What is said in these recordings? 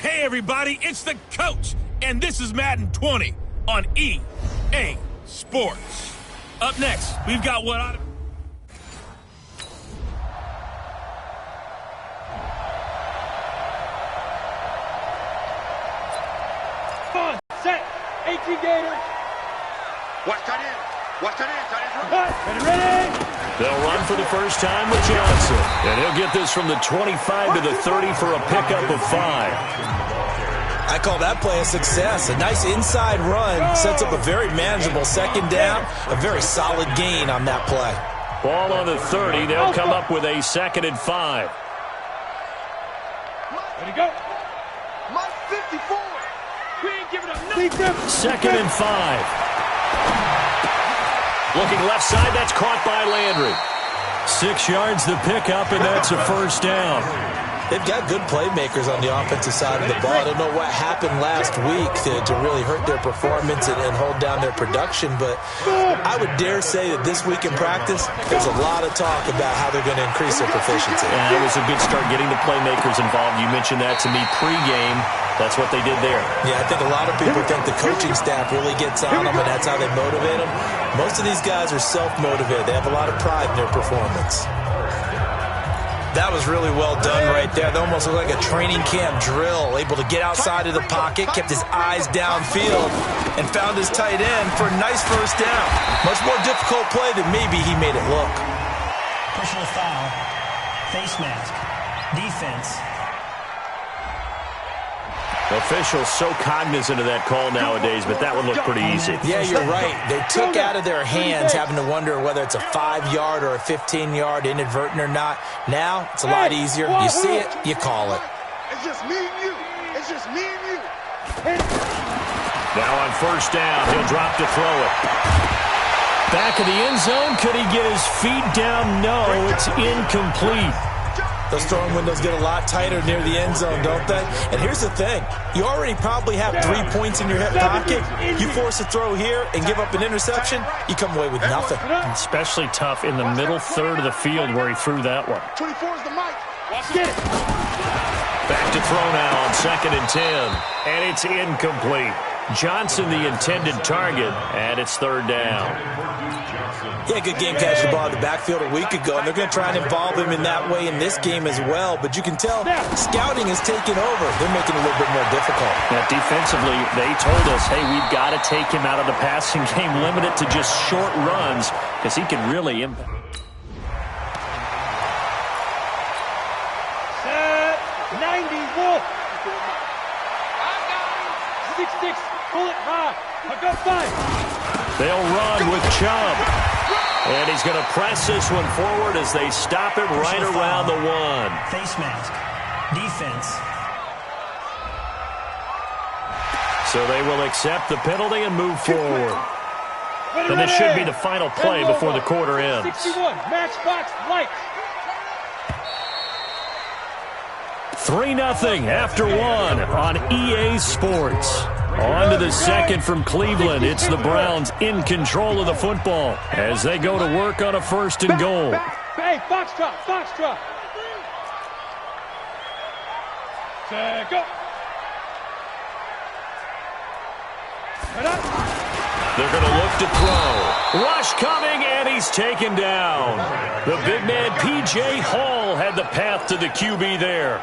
Hey everybody, it's the coach, and this is Madden 20 on EA Sports. Up next, we've got what ought to... On, set, 18 Gators. Watch tight end. Watch tight end. Tight end's Ready. They'll run for the first time with Johnson. And he'll get this from the 25 to the 30 for a pickup of 5. I call that play a success. A nice inside run sets up a very manageable second down. A very solid gain on that play. Ball on the 30. They'll come up with a 2nd and 5. Ready, go. My 54. We ain't giving up nothing. 2nd and 5. Looking left side, that's caught by Landry. 6 yards the pickup, and that's a first down. They've got good playmakers on the offensive side of the ball. I don't know what happened last week to really hurt their performance and hold down their production, but I would dare say that this week in practice, there's a lot of talk about how they're going to increase their proficiency. And it was a good start getting the playmakers involved. You mentioned that to me pregame. That's what they did there. Yeah, I think a lot of people think the coaching staff really gets on them, and that's how they motivate them. Most of these guys are self-motivated. They have a lot of pride in their performance. That was really well done right there. That almost looked like a training camp drill. Able to get outside of the pocket, kept his eyes downfield, and found his tight end for a nice first down. Much more difficult play than maybe he made it look. Personal foul, face mask, defense. Officials so cognizant of that call nowadays, but that would look pretty easy. Yeah, you're right. They took out of their hands having to wonder whether it's a 5-yard or a 15-yard inadvertent or not. Now, it's a lot easier. You see it, you call it. It's just me and you. It's just me and you. Now on first down, he'll drop to throw it. Back of the end zone, could he get his feet down? No, it's incomplete. Those throwing windows get a lot tighter near the end zone, don't they? And here's the thing. You already probably have 3 points in your hip pocket. You force a throw here and give up an interception, you come away with nothing. Especially tough in the middle third of the field where he threw that one. 24 is the mic. Get it. Back to throw now on 2nd and 10. And it's incomplete. Johnson the intended target, and it's 3rd down. Yeah, good game catching the ball in the backfield a week ago, and they're going to try and involve him in that way in this game as well. But you can tell scouting is taking over. They're making it a little bit more difficult. Yeah, defensively, they told us, hey, we've got to take him out of the passing game, limit it to just short runs, because he can really impact. Set, 90, Wolf. 6-6, pull it high. I've got 5. They'll run with Chubb. And he's going to press this one forward as they stop it right around the 1. Face mask, defense. So they will accept the penalty and move forward. And this should be the final play before the quarter ends. 61, matchbox light. 3-0 after 1 on EA Sports. On to the second from Cleveland. It's the Browns in control of the football as they go to work on a 1st and goal. Hey, foxtrot, foxtrot. Set, go. Head up. They're going to look to throw. Rush coming, and he's taken down. The big man, P.J. Hall, had the path to the QB there.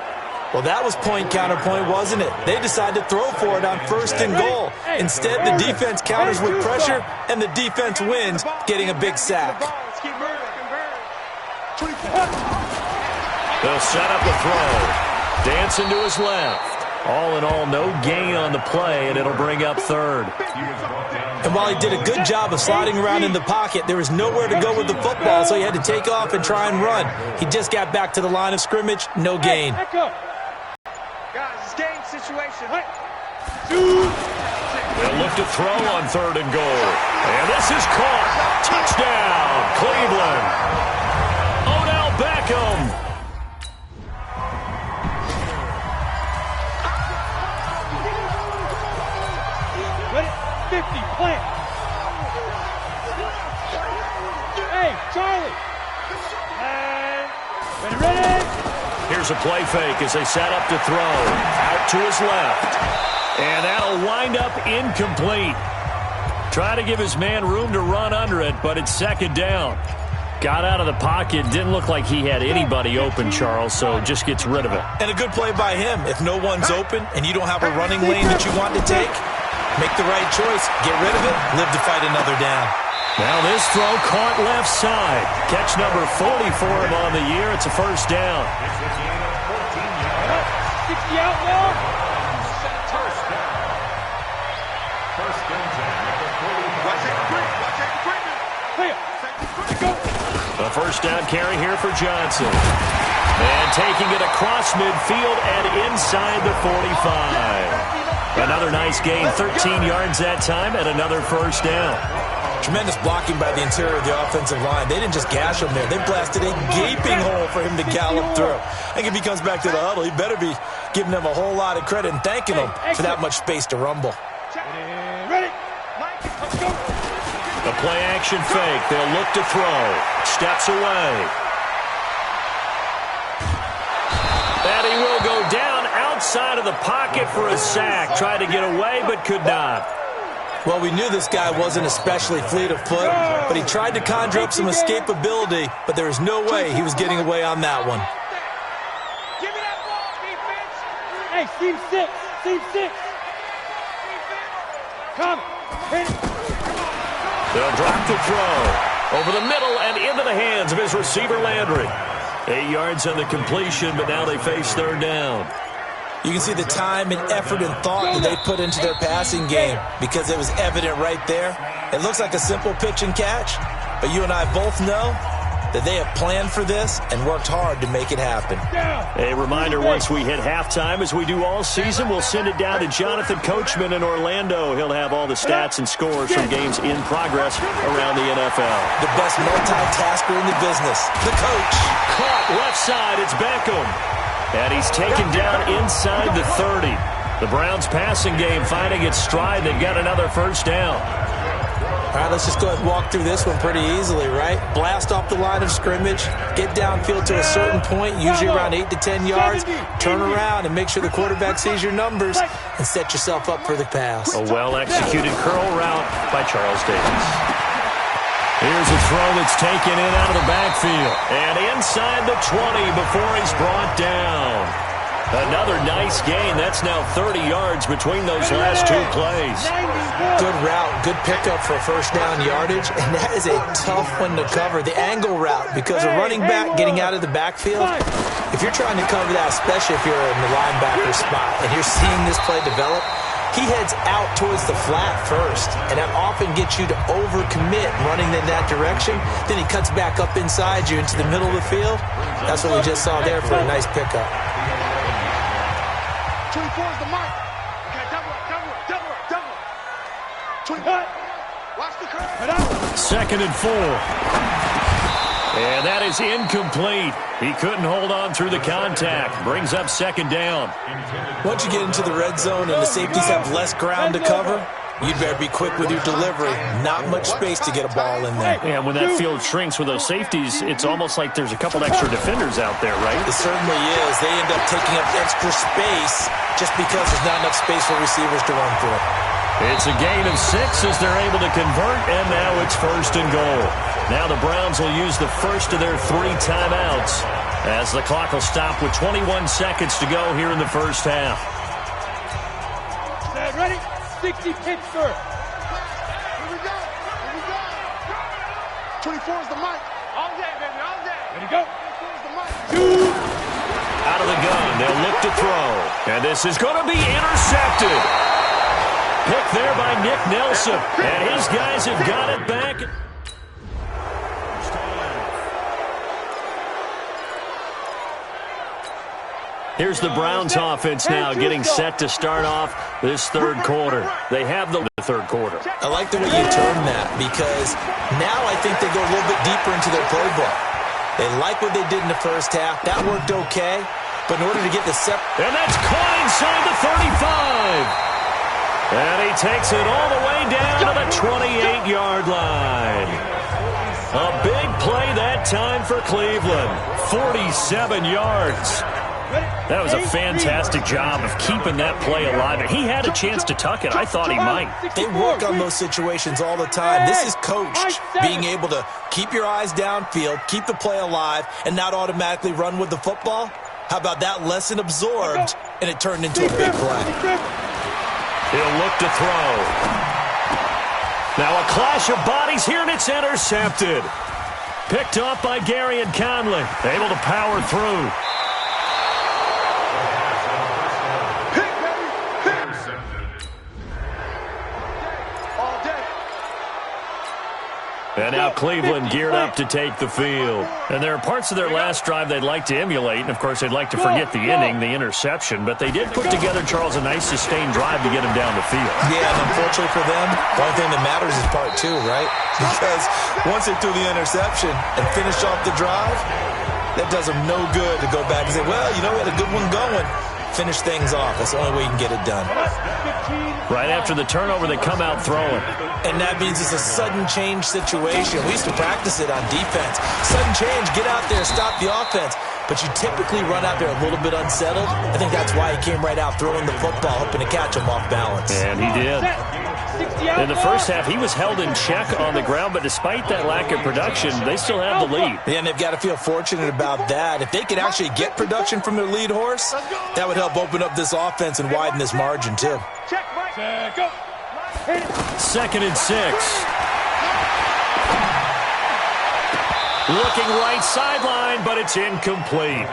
Well, that was point-counterpoint, wasn't it? They decided to throw for it on 1st and goal. Instead, the defense counters with pressure, and the defense wins, getting a big sack. They'll set up the throw. Dancing to his left. All in all, no gain on the play, and it'll bring up 3rd. And while he did a good job of sliding around in the pocket, there was nowhere to go with the football, so he had to take off and try and run. He just got back to the line of scrimmage, no gain. Guys, it's game situation. They'll look to throw on 3rd and goal. And this is caught. Touchdown, Cleveland. Odell Beckham. Ready? 50, plant. Hey, Charlie. And ready? Here's a play fake as they set up to throw. Out to his left. And that'll wind up incomplete. Try to give his man room to run under it, but it's second down. Got out of the pocket. Didn't look like he had anybody open, Charles, so just gets rid of it. And a good play by him. If no one's open and you don't have a running lane that you want to take, make the right choice. Get rid of it. Live to fight another down. Now this throw caught left side. Catch number 40 for him on the year. It's a first down. 60 out now. A first down carry here for Johnson. And taking it across midfield and inside the 45. Another nice gain, 13 yards that time, and another first down. Tremendous blocking by the interior of the offensive line. They didn't just gash him there. They blasted a gaping hole for him to gallop through. I think if he comes back to the huddle, he better be giving them a whole lot of credit and thanking them for that much space to rumble. Ready? Let's go. The play-action fake. They'll look to throw. Steps away. And he will go down outside of the pocket for a sack. Tried to get away, but could not. Well, we knew this guy wasn't especially fleet of foot, but he tried to conjure up some escapability, but there was no way he was getting away on that one. Give me that ball, defense. Hey, team six. Team six. Come. Hit it. They'll drop the throw. Over the middle and into the hands of his receiver, Landry. 8 yards on the completion, but now they face third down. You can see the time and effort and thought that they put into their passing game because it was evident right there. It looks like a simple pitch and catch, but you and I both know that they have planned for this and worked hard to make it happen. A reminder, once we hit halftime, as we do all season, we'll send it down to Jonathan Coachman in Orlando. He'll have all the stats and scores from games in progress around the NFL. The best multitasker in the business, the coach. Caught left side, it's Beckham. And he's taken down inside the 30. The Browns passing game finding its stride. They've got another first down. All right, let's just go ahead and walk through this one pretty easily, right? Blast off the line of scrimmage, get downfield to a certain point, usually around 8 to 10 yards, turn around and make sure the quarterback sees your numbers and set yourself up for the pass. A well-executed curl route by Charles Davis. Here's a throw that's taken in out of the backfield. And inside the 20 before he's brought down. Another nice gain. That's now 30 yards between those last two plays. Good route, good pickup for first down yardage, and that is a tough one to cover, the angle route, because a running back getting out of the backfield, if you're trying to cover that, especially if you're in the linebacker spot and you're seeing this play develop, he heads out towards the flat first, and that often gets you to overcommit running in that direction. Then he cuts back up inside you into the middle of the field. That's what we just saw there for a nice pickup. 24 is the mark. Okay, double it. 20. Watch the curve. Second and 4. And that is incomplete. He couldn't hold on through the contact. Brings up second down. Once you get into the red zone and the safeties have less ground to cover, you'd better be quick with your delivery. Not much space to get a ball in there. And when that field shrinks with those safeties, it's almost like there's a couple extra defenders out there, right? It certainly is. They end up taking up extra space just because there's not enough space for receivers to run through. It's a gain of 6 as they're able to convert, and now it's first and goal. Now the Browns will use the first of their 3 timeouts as the clock will stop with 21 seconds to go here in the first half. Ready? 60 Pittsburgh. Here we go. 24 is the mic. All day, baby, all day. Ready, go. 24 is the mic. Out of the gun, they'll look to throw. And this is going to be intercepted. Picked there by Nick Nelson. And his guys have got it back. Here's the Browns offense now getting set to start off this third quarter. They have the third quarter. I like the way you term that because now I think they go a little bit deeper into their playbook. They like what they did in the first half. That worked okay. But in order to get the And that's caught inside the 35. And he takes it all the way down to the 28-yard line. A big play that time for Cleveland. 47 yards. That was a fantastic job of keeping that play alive. And he had a chance to tuck it. I thought he might. They work on those situations all the time. This is coached, being able to keep your eyes downfield, keep the play alive, and not automatically run with the football. How about that lesson absorbed, and it turned into a big play? He'll look to throw. Now a clash of bodies here, and it's intercepted. Picked off by Gary and Conley. Able to power through. And now Cleveland geared up to take the field. And there are parts of their last drive they'd like to emulate. And, of course, they'd like to forget the inning, the interception. But they did put together, Charles, a nice sustained drive to get him down the field. Yeah, and unfortunately for them, the only thing that matters is part two, right? Because once they threw the interception and finished off the drive, that does them no good to go back and say, well, you know, we had a good one going. Finish things off. That's the only way you can get it done. Right after the turnover, they come out throwing. And that means it's a sudden change situation. We used to practice it on defense. Sudden change, get out there, stop the offense. But you typically run out there a little bit unsettled. I think that's why he came right out throwing the football, hoping to catch him off balance. And he did. In the first half, he was held in check on the ground, but despite that lack of production, they still have the lead. Yeah, and they've got to feel fortunate about that. If they could actually get production from their lead horse, that would help open up this offense and widen this margin, too. Go. 2nd and 6. Looking right sideline, but it's incomplete.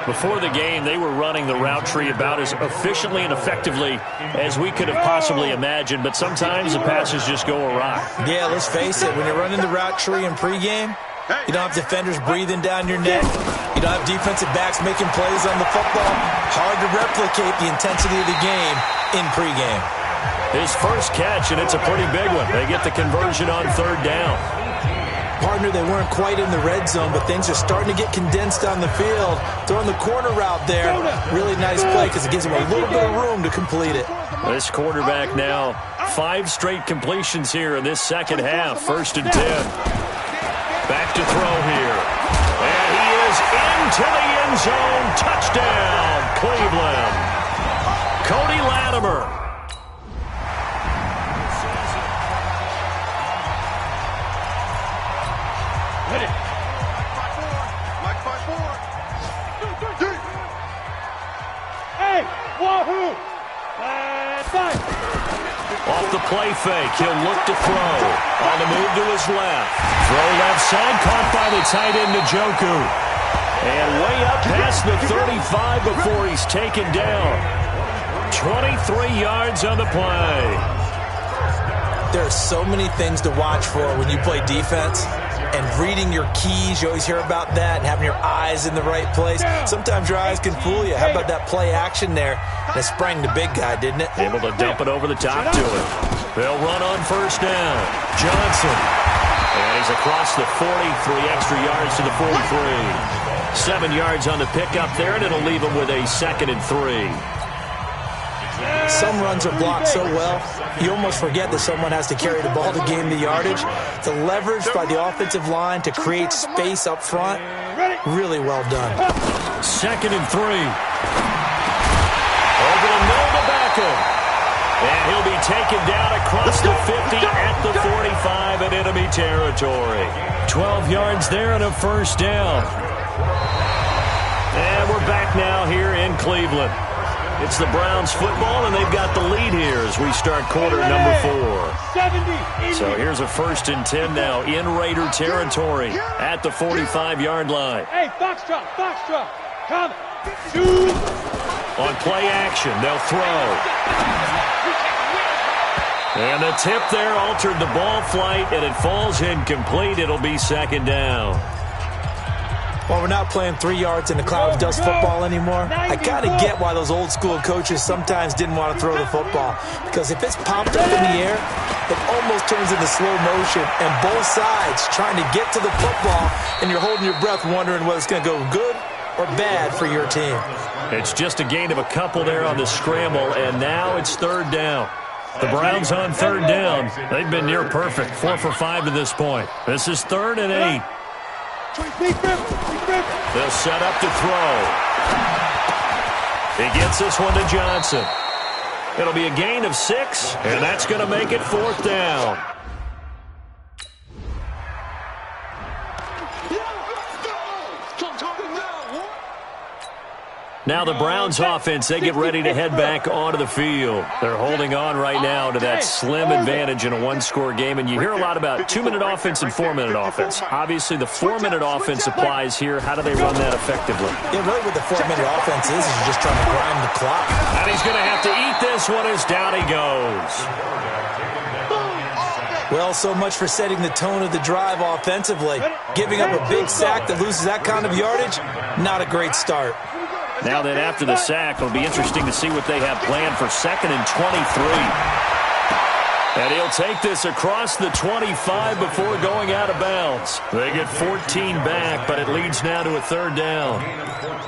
Before the game, they were running the route tree about as efficiently and effectively as we could have possibly imagined, but sometimes the passes just go awry. Yeah, let's face it, when you're running the route tree in pregame, you don't have defenders breathing down your neck. You don't have defensive backs making plays on the football. Hard to replicate the intensity of the game in pregame. His first catch, and it's a pretty big one. They get the conversion on 3rd down. Partner, they weren't quite in the red zone, but things are starting to get condensed on the field. Throwing the corner route there, really nice play because it gives him a little bit of room to complete it. This quarterback now, 5 straight completions here in this second half. 1st and 10. Back to throw here. And he is into the end zone. Touchdown, Cleveland. Cody Latimer. Wahoo! Off the play fake, he'll look to throw. On the move to his left. Throw left side, caught by the tight end, Njoku. And way up past the 35 before he's taken down. 23 yards on the play. There are so many things to watch for when you play defense. And reading your keys, you always hear about that, and having your eyes in the right place. Sometimes your eyes can fool you. How about that play action there? That sprang the big guy, didn't it? Able to dump it over the top to him. They'll run on 1st down. Johnson. And he's across the 40, 3 extra yards to the 43. 7 yards on the pickup there, and it'll leave him with a 2nd and 3. Some runs are blocked so well, you almost forget that someone has to carry the ball to gain the yardage. The leverage by the offensive line to create space up front, really well done. 2nd and 3. Over the middle to Beckham. And he'll be taken down across the 50 at the 45 in enemy territory. 12 yards there and a 1st down. And we're back now here in Cleveland. It's the Browns football, and they've got the lead here as we start quarter number 4. So here's a 1st and 10 now in Raider territory at the 45-yard line. Hey, Foxtrot, come. On play action, they'll throw. And the tip there altered the ball flight, and it falls incomplete. It'll be 2nd down. Well, we're not playing 3 yards in a cloud of dust football anymore. I kind of get why those old school coaches sometimes didn't want to throw the football. Because if it's popped up in the air, it almost turns into slow motion. And both sides trying to get to the football, and you're holding your breath wondering whether it's going to go good or bad for your team. It's just a gain of a couple there on the scramble, and now it's 3rd down. The Browns on 3rd down. They've been near perfect, 4 for 5 to this point. This is 3rd and 8. They'll set up to throw. He gets this one to Johnson. It'll be a gain of 6, and that's going to make it 4th down. Now the Browns offense, they get ready to head back onto the field. They're holding on right now to that slim advantage in a one-score game, and you hear a lot about 2-minute offense and 4-minute offense. Obviously, the 4-minute offense applies here. How do they run that effectively? Yeah, really what the 4-minute offense is you're just trying to grind the clock. And he's going to have to eat this one as down he goes. Well, so much for setting the tone of the drive offensively. Giving up a big sack that loses that kind of yardage, not a great start. Now that after the sack, it'll be interesting to see what they have planned for 2nd and 23. And he'll take this across the 25 before going out of bounds. They get 14 back, but it leads now to a 3rd down.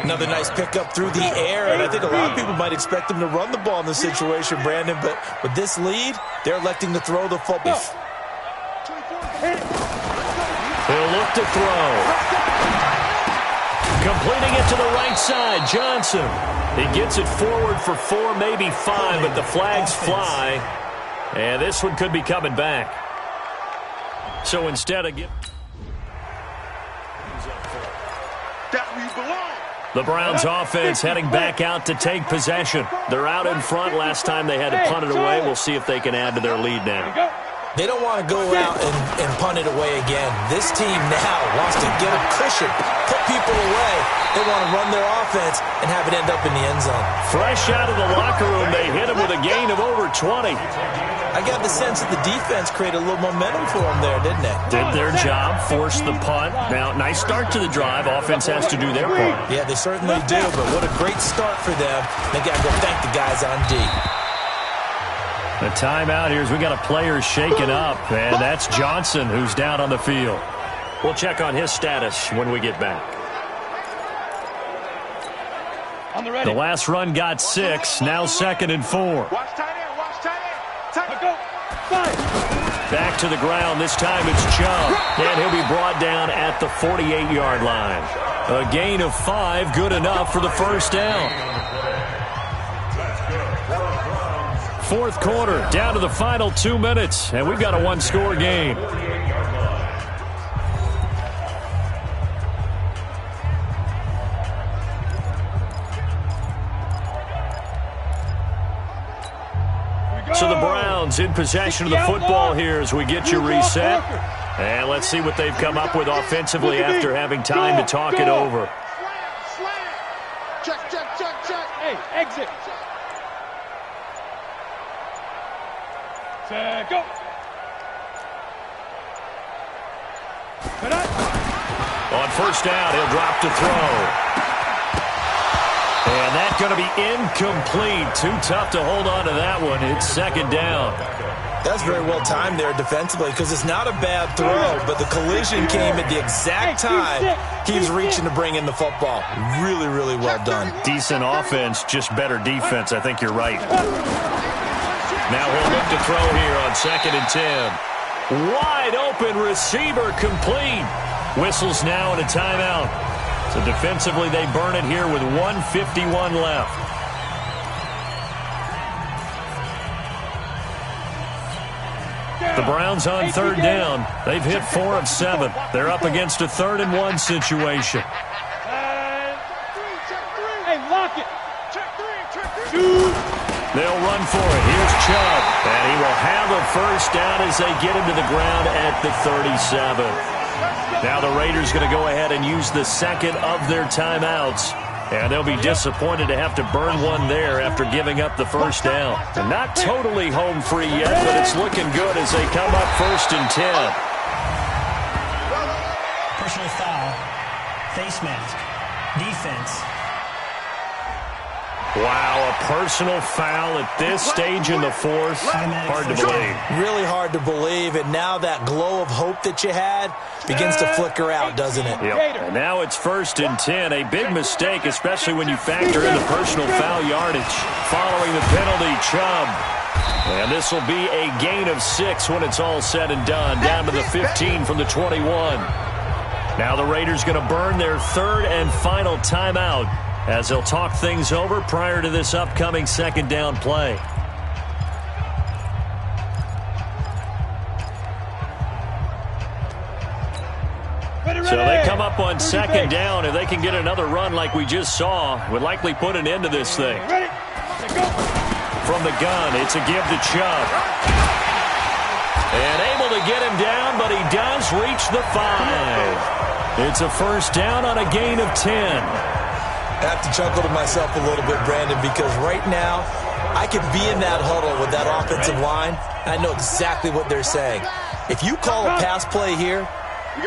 Another nice pickup through the air, and I think a lot of people might expect them to run the ball in this situation, Brandon, but with this lead, they're electing to throw the football. He'll look to throw. Completing it to the right side, Johnson. He gets it forward for 4, maybe 5, but the flags fly. And this one could be coming back. So instead of the Browns offense heading back out to take possession. They're out in front. Last time they had to punt it away. We'll see if they can add to their lead now. They don't want to go out and punt it away again. This team now wants to get a cushion, put people away. They want to run their offense and have it end up in the end zone. Fresh out of the locker room, they hit him with a gain of over 20. I got the sense that the defense created a little momentum for them there, didn't they? Did their job, forced the punt. Now, nice start to the drive. Offense has to do their part. Yeah, they certainly do, but what a great start for them. They got to go thank the guys on D. The timeout here is we got a player shaken up, and that's Johnson who's down on the field. We'll check on his status when we get back. The last run got 6, now 2nd and 4. Watch tight end, watch tight end. Tight end. Back to the ground, this time it's Chubb, and he'll be brought down at the 48-yard line. A gain of 5, good enough for the 1st down. 4th quarter, down to the final 2 minutes, and we've got a one-score game. So the Browns in possession of the football here as we get you reset. And let's see what they've come up with offensively after having time to talk it over. Check, check, check, check. Hey, exit. Go. On 1st down, he'll drop to throw. And that's going to be incomplete. Too tough to hold on to that one. It's 2nd down. That's very well timed there defensively because it's not a bad throw, but the collision came at the exact time he was reaching to bring in the football. Really, really well done. Decent offense, just better defense. I think you're right. Now he'll look to throw here on 2nd and 10. Wide open receiver complete. Whistles now and a timeout. So defensively they burn it here with 1:51 left. The Browns on 3rd down. They've hit 4 of 7. They're up against a 3rd and 1 situation. Hey, lock it. Two. They'll run for it. Here's Chubb. And he will have a 1st down as they get him to the ground at the 37. Now the Raiders going to go ahead and use the 2nd of their timeouts. And they'll be disappointed to have to burn one there after giving up the 1st down. And not totally home free yet, but it's looking good as they come up 1st and 10. Personal foul. Face mask. Defense. Wow, a personal foul at this stage in the 4th. Hard to believe. Really hard to believe, and now that glow of hope that you had begins to flicker out, doesn't it? Yep. And now it's 1st and 10. A big mistake, especially when you factor in the personal foul yardage. Following the penalty, Chubb. And this will be a gain of 6 when it's all said and done. Down to the 15 from the 21. Now the Raiders going to burn their 3rd and final timeout as they'll talk things over prior to this upcoming second down play. So they come up on second down. If they can get another run like we just saw, would likely put an end to this thing. From the gun, it's a give to Chubb. And able to get him down, but he does reach the 5. It's a first down on a gain of 10. I have to chuckle to myself a little bit, Brandon, because right now I could be in that huddle with that offensive line. I know exactly what they're saying. If you call a pass play here,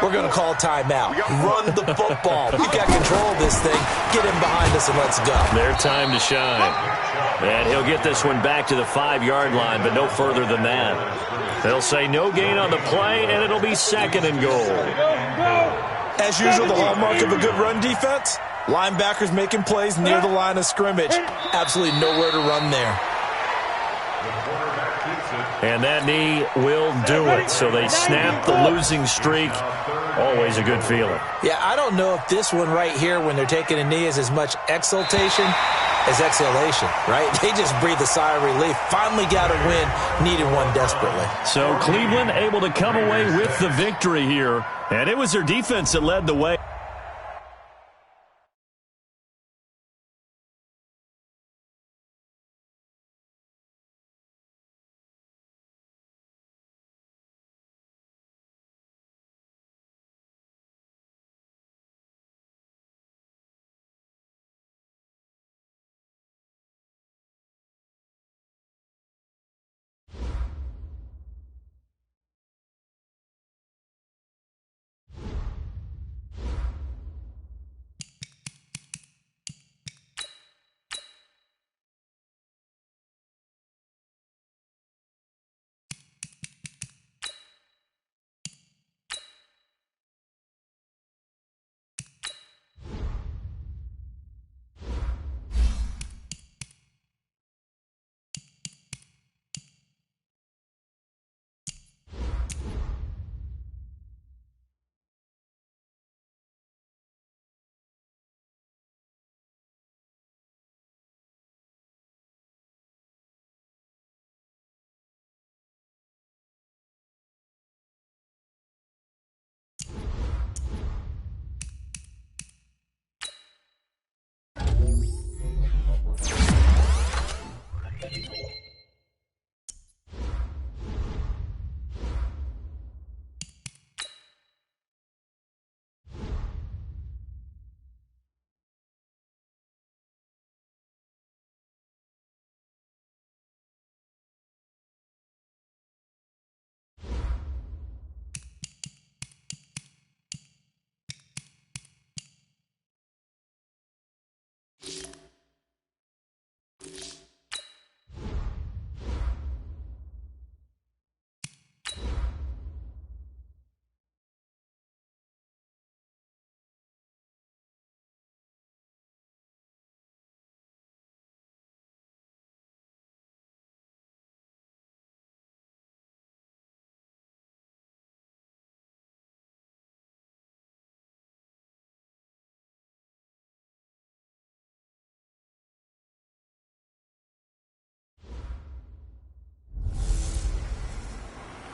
we're going to call timeout. Run the football. We've got control of this thing. Get him behind us and let's go. Their time to shine. And he'll get this one back to the 5-yard line, but no further than that. They'll say no gain on the play, and it'll be second and goal. As usual, the hallmark of a good run defense, linebackers making plays near the line of scrimmage. Absolutely nowhere to run there. And that knee will do it. So they snap the losing streak. Always a good feeling. Yeah, I don't know if this one right here, when they're taking a knee, is as much exultation as exhalation, right? They just breathe a sigh of relief. Finally got a win, needed one desperately. So Cleveland able to come away with the victory here. And it was their defense that led the way.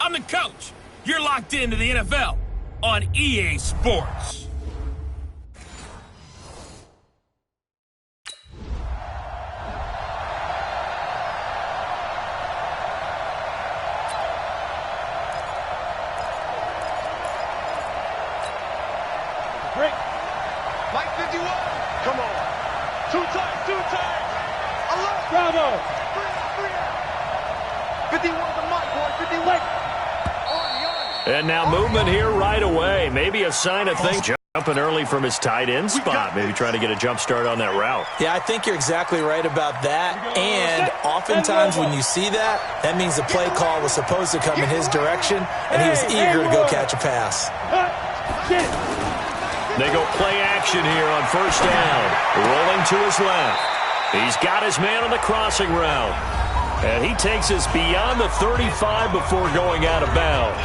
I'm the coach. You're locked into the NFL on EA Sports. Break. Mike 51. Come on. Two times. Alert. Bravo. 51 to Mike, boy. 51. And now movement here right away. Maybe a sign of things. Jumping early from his tight end spot. Maybe trying to get a jump start on that route. Yeah, I think you're exactly right about that. And oftentimes when you see that, that means the play call was supposed to come in his direction, and he was eager to go catch a pass. They go play action here on first down. Rolling to his left. He's got his man on the crossing route. And he takes us beyond the 35 before going out of bounds.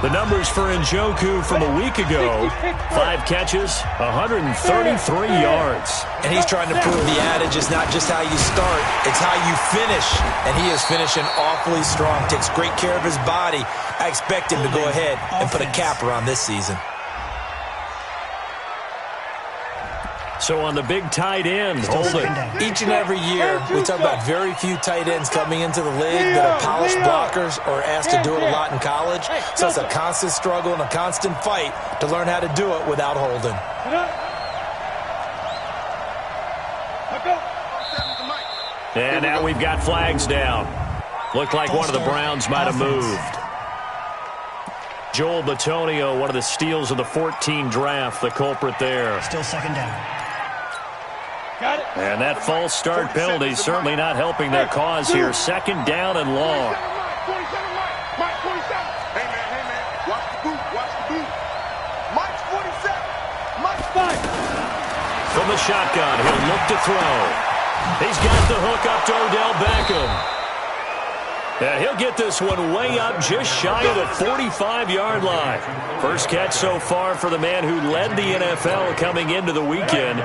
The numbers for Njoku from a week ago, 5 catches, 133 yards. And he's trying to prove the adage is not just how you start, it's how you finish. And he is finishing awfully strong, takes great care of his body. I expect him to go ahead and put a capper on this season. So on the big tight end, Holden. Each and every year, we talk about very few tight ends coming into the league that are polished blockers or asked to do it a lot in college. So it's a constant struggle and a constant fight to learn how to do it without Holden. And now we've got flags down. Looked like one of the Browns might have moved. Joel Bitonio, one of the steals of the 14 draft, the culprit there. Still second down. Got it. And that false start penalty certainly not helping their cause here. Second down and long. 27, Mike, 27. Hey, man, watch the boot, watch the boot. Mike's 47. Mike's 5. From the shotgun, he'll look to throw. He's got the hook up to Odell Beckham. And he'll get this one way up just shy of the 45-yard line. First catch so far for the man who led the NFL coming into the weekend.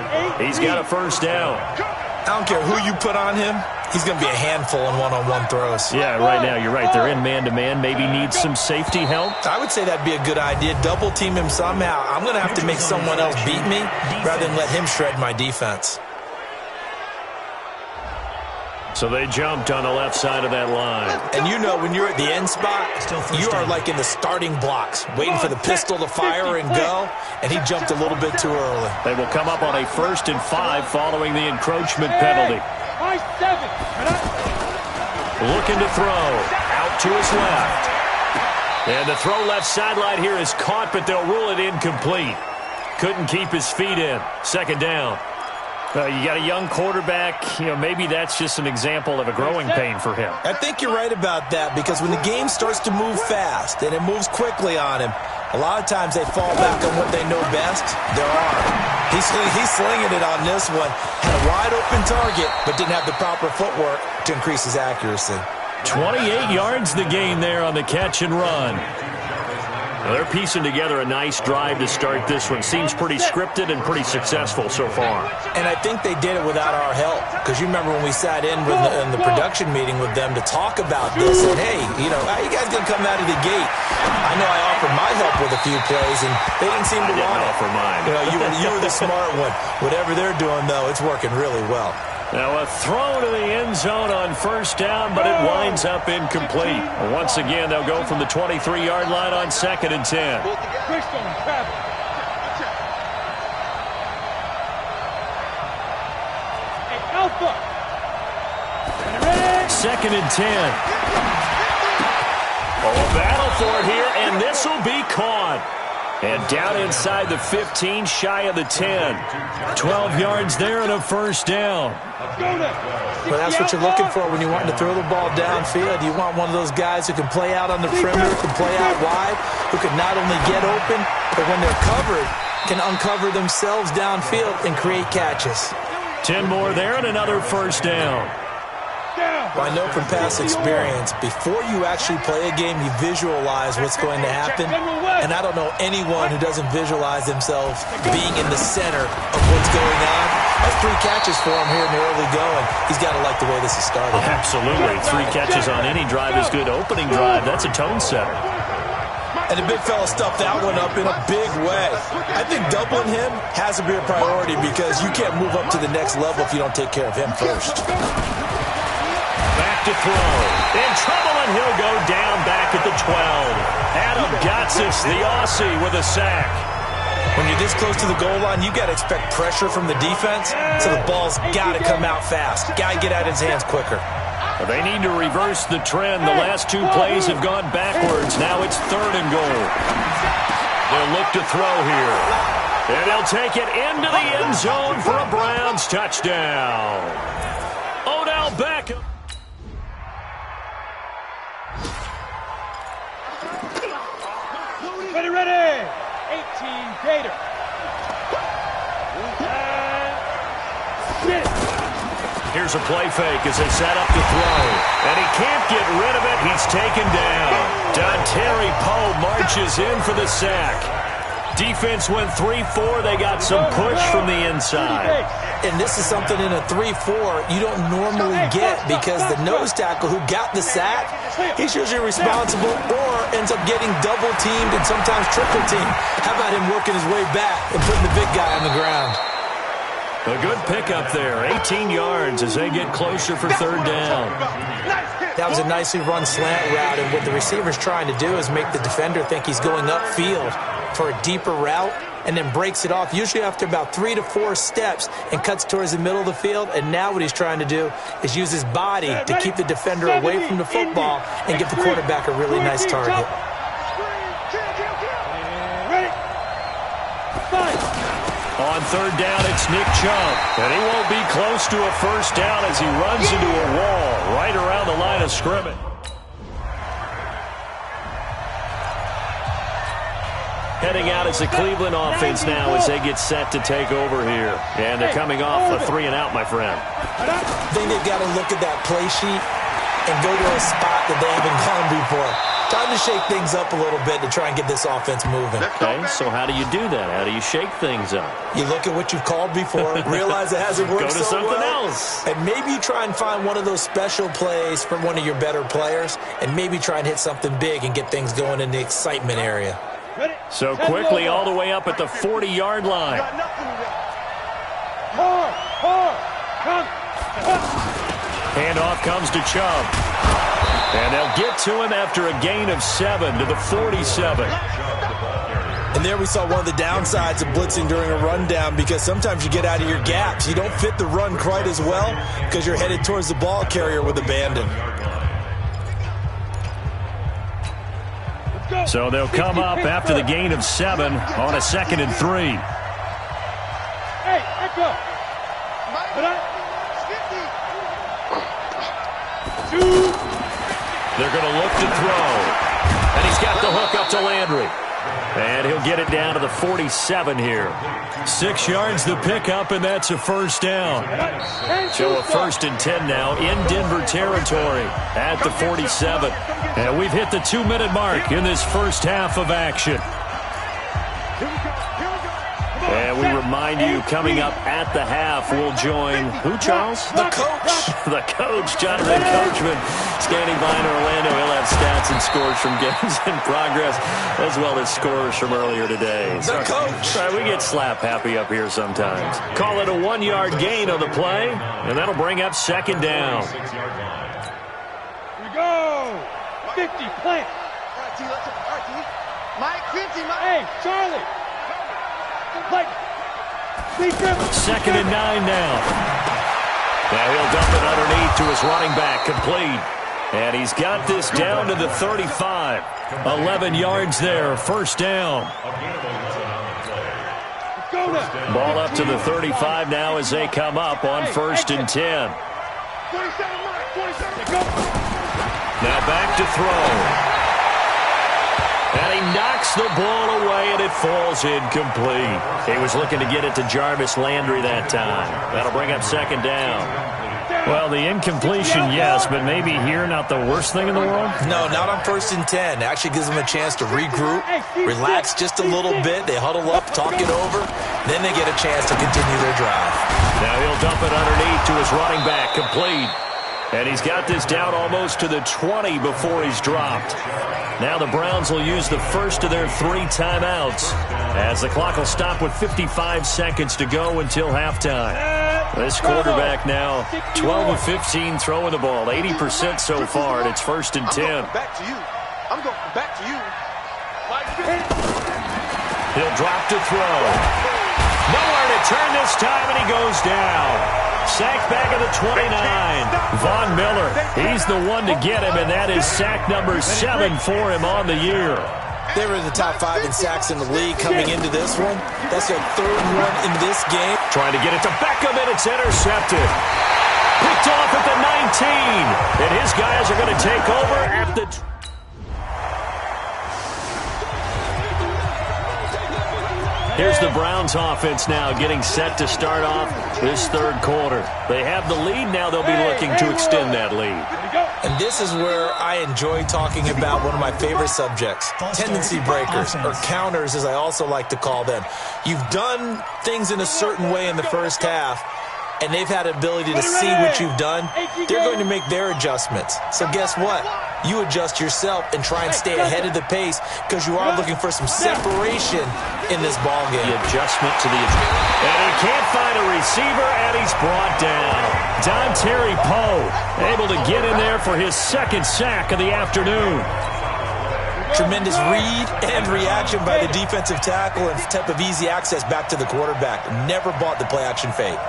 He's got a first down. I don't care who you put on him, he's going to be a handful in one-on-one throws. Yeah, right now, you're right. They're in man-to-man. Maybe needs some safety help. I would say that'd be a good idea. Double team him somehow. I'm going to have to make someone else beat me rather than let him shred my defense. So they jumped on the left side of that line. And you know when you're at the end spot, you are like in the starting blocks, waiting for the pistol to fire and go, and he jumped a little bit too early. They will come up on a 1st and 5 following the encroachment penalty. Looking to throw. Out to his left. And the throw left sideline here is caught, but they'll rule it incomplete. Couldn't keep his feet in. Second down. You got a young quarterback. Maybe that's just an example of a growing pain for him. I think you're right about that because when the game starts to move fast and it moves quickly on him, a lot of times they fall back on what they know best, their arm. He's slinging it on this one. Had a wide open target, but didn't have the proper footwork to increase his accuracy. 28 yards the gain there on the catch and run. Well, they're piecing together a nice drive to start this one. Seems pretty scripted and pretty successful so far. And I think they did it without our help. Because you remember when we sat in the production meeting with them to talk about this. And, hey, how you guys going to come out of the gate? I know I offered my help with a few plays, and they didn't seem to want it. Offer mine. You were the smart one. Whatever they're doing, though, it's working really well. Now a throw to the end zone on first down, but it winds up incomplete. Once again, they'll go from the 23-yard line on 2nd and 10. Alpha. 2nd and 10. Oh, a battle for it here, and this will be caught. And down inside the 15, shy of the 10. 12 yards there and a first down. Well, that's what you're looking for when you want to throw the ball downfield. You want one of those guys who can play out on the perimeter, can play out wide, who can not only get open, but when they're covered, can uncover themselves downfield and create catches. 10 more there and another first down. Well, I know from past experience, before you actually play a game, you visualize what's going to happen. And I don't know anyone who doesn't visualize themselves being in the center of what's going on. That's 3 catches for him here in the early going. He's got to like the way this is started. Absolutely. 3 catches on any drive is good. Opening drive, that's a tone setter. And the big fella stuffed that one up in a big way. I think doubling him has to be a priority because you can't move up to the next level if you don't take care of him first. Back to throw. In trouble, and he'll go down back at the 12. Adam Gotsis, the Aussie, with a sack. When you're this close to the goal line, you got to expect pressure from the defense, so the ball's got to come out fast. Got to get out of his hands quicker. Well, they need to reverse the trend. The last 2 plays have gone backwards. Now it's 3rd and goal. They'll look to throw here. And they'll take it into the end zone for a Browns touchdown. Odell Beckham. Ready. 18 Gator. Here's a play fake as they set up to throw. And he can't get rid of it. He's taken down. Dontari Poe marches in for the sack. Defense went 3-4. They got some push from the inside. And this is something in a 3-4 you don't normally get because the nose tackle who got the sack, he's usually responsible or ends up getting double-teamed and sometimes triple-teamed. How about him working his way back and putting the big guy on the ground? A good pickup there. 18 yards as they get closer for third down. That was a nicely run slant route, and what the receiver's trying to do is make the defender think he's going upfield for a deeper route and then breaks it off, usually after about 3 to 4 steps, and cuts towards the middle of the field. And now what he's trying to do is use his body to keep the defender away from the football and give the quarterback a really nice target. On third down, it's Nick Chubb. And he won't be close to a first down as he runs into a wall right around the line of scrimmage. Heading out is the Cleveland offense now as they get set to take over here. And they're coming off a 3-and-out, my friend. I think they've got to look at that play sheet and go to a spot that they haven't gone before. Time to shake things up a little bit to try and get this offense moving. Okay, so how do you do that? How do you shake things up? You look at what you've called before, realize it hasn't worked Go to so something well, else. and maybe you try and find one of those special plays from one of your better players, and maybe try and hit something big and get things going in the excitement area. So quickly all the way up at the 40-yard line. Handoff comes to Chubb. And they'll get to him after a gain of 7 to the 47. And there we saw one of the downsides of blitzing during a rundown, because sometimes you get out of your gaps. You don't fit the run quite as well because you're headed towards the ball carrier with abandon. So they'll come up after the gain of 7 on a 2nd and 3. Hey, echo. They're going to look to throw. And he's got the hook up to Landry. And he'll get it down to the 47 here. 6 yards the pickup, and that's a first down. So a 1st and 10 now in Denver territory at the 47. And we've hit the 2-minute mark in this first half of action. And we remind you, coming up at the half, we'll join who, Charles? The coach. The coach, Jonathan Coachman, standing by in Orlando. He'll have stats and scores from games in progress, as well as scores from earlier today. The coach. All right, we get slap happy up here sometimes. Call it a 1-yard gain on the play, and that'll bring up 2nd down. Here we go. 50, plant. Mike, 50, Mike. Hey, Charlie. Like, 2nd and 9 now. Now he'll dump it underneath to his running back, complete. And he's got this down to the 35. 11 yards there, first down. Ball up to the 35 now as they come up on 1st and 10. Now back to throw. And he knocks the ball away, and it falls incomplete. He was looking to get it to Jarvis Landry that time. That'll bring up 2nd down. Well, the incompletion, yes, but maybe here not the worst thing in the world? No, not on 1st and 10. It actually gives them a chance to regroup, relax just a little bit. They huddle up, talk it over. Then they get a chance to continue their drive. Now he'll dump it underneath to his running back, complete. And he's got this down almost to the 20 before he's dropped. Now the Browns will use the first of their 3 timeouts as the clock will stop with 55 seconds to go until halftime. This quarterback now 12 of 15 throwing the ball, 80% so far, and it's 1st and 10. Back to you. I'm going back to you. He'll drop to throw. Nowhere to turn this time, and he goes down. Sack back of the 29. Von Miller, he's the one to get him, and that is sack number 7 for him on the year. They were in the top 5 in sacks in the league coming into this one. That's their 3rd one in this game. Trying to get it to Beckham, and it's intercepted. Picked off at the 19. And his guys are going to take over at the... Here's the Browns offense now getting set to start off this third quarter. They have the lead. Now they'll be looking to extend that lead. And this is where I enjoy talking about one of my favorite subjects, tendency breakers, or counters as I also like to call them. You've done things in a certain way in the first half, and they've had the ability to see what you've done. They're going to make their adjustments. So guess what? You adjust yourself and try and stay ahead of the pace because you are looking for some separation in this ball game. The adjustment to the... And he can't find a receiver, and he's brought down. Terry Poe able to get in there for his second sack of the afternoon. Tremendous read and reaction by the defensive tackle and type of easy access back to the quarterback. Never bought the play-action fake.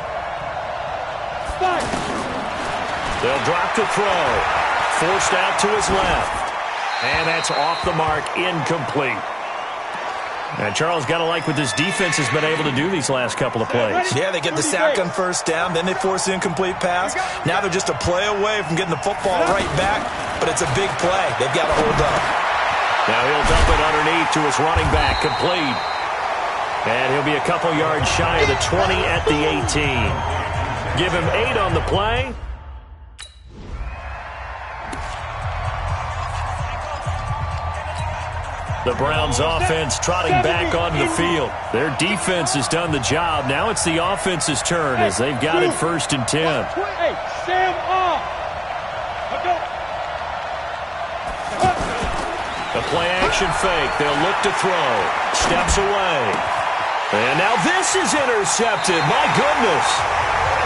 They'll drop to throw. Forced out to his left. And that's off the mark, incomplete. And Charles, got to like what this defense has been able to do these last couple of plays. Yeah, they get the sack on first down, then they force the incomplete pass. Now they're just a play away from getting the football right back, but it's a big play. They've got to hold up. Now he'll dump it underneath to his running back, complete. And he'll be a couple yards shy of the 20 at the 18. Give him 8 on the play. The Browns offense trotting back onto the field. Their defense has done the job. Now it's the offense's turn as they've got it 1st and 10. Hey, Sam off. The play-action fake. They'll look to throw. Steps away. And now this is intercepted. My goodness.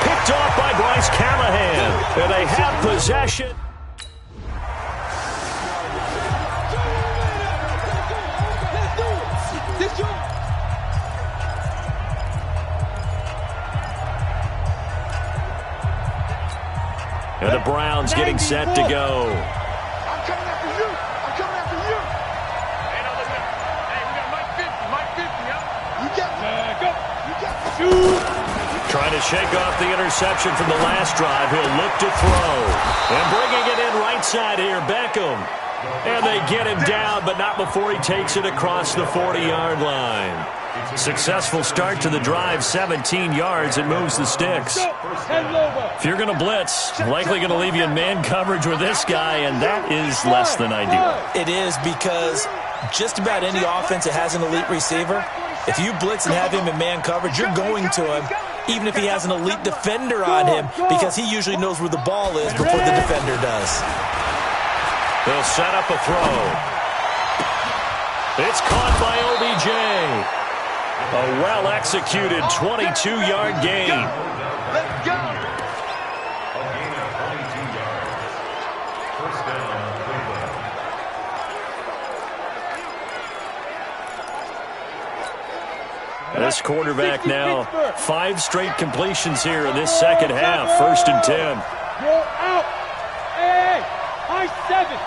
Picked off by Bryce Callahan. And they have possession. And the Browns getting set to go. I'm coming after you. I'm coming after you. Hey, no, look, hey, we got Mike 50. Mike 50, huh? You get me. Go. You get me. Shoot. Trying to shake off the interception from the last drive. He'll look to throw. And bringing it in right side here, Beckham. And they get him down, but not before he takes it across the 40-yard line. Successful start to the drive, 17 yards, and moves the sticks. If you're going to blitz, likely going to leave you in man coverage with this guy, and that is less than ideal. It is because just about any offense that has an elite receiver, if you blitz and have him in man coverage, you're going to him, even if he has an elite defender on him, because he usually knows where the ball is before the defender does. They'll set up a throw. It's caught by OBJ. A well-executed 22-yard gain. Let's go. This quarterback now 5 straight completions here in this second half. 1st and 10. Roll out. Hey, high 7.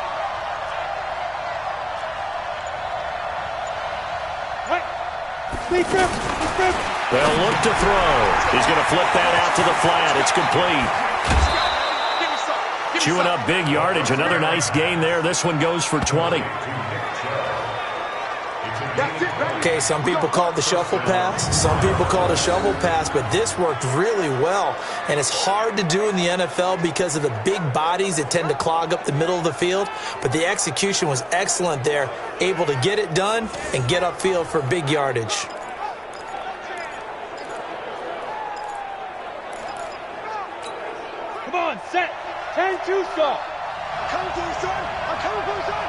They'll look to throw. He's going to flip that out to the flat. It's complete. Chewing up big yardage. Another nice gain there. This one goes for 20. Okay, some people call it the shuffle pass. Some people call it a shovel pass, but this worked really well. And it's hard to do in the NFL because of the big bodies that tend to clog up the middle of the field. But the execution was excellent there. Able to get it done and get upfield for big yardage. Come on, set. 10-2, son. I'm coming for you, son. I'm coming for you, son.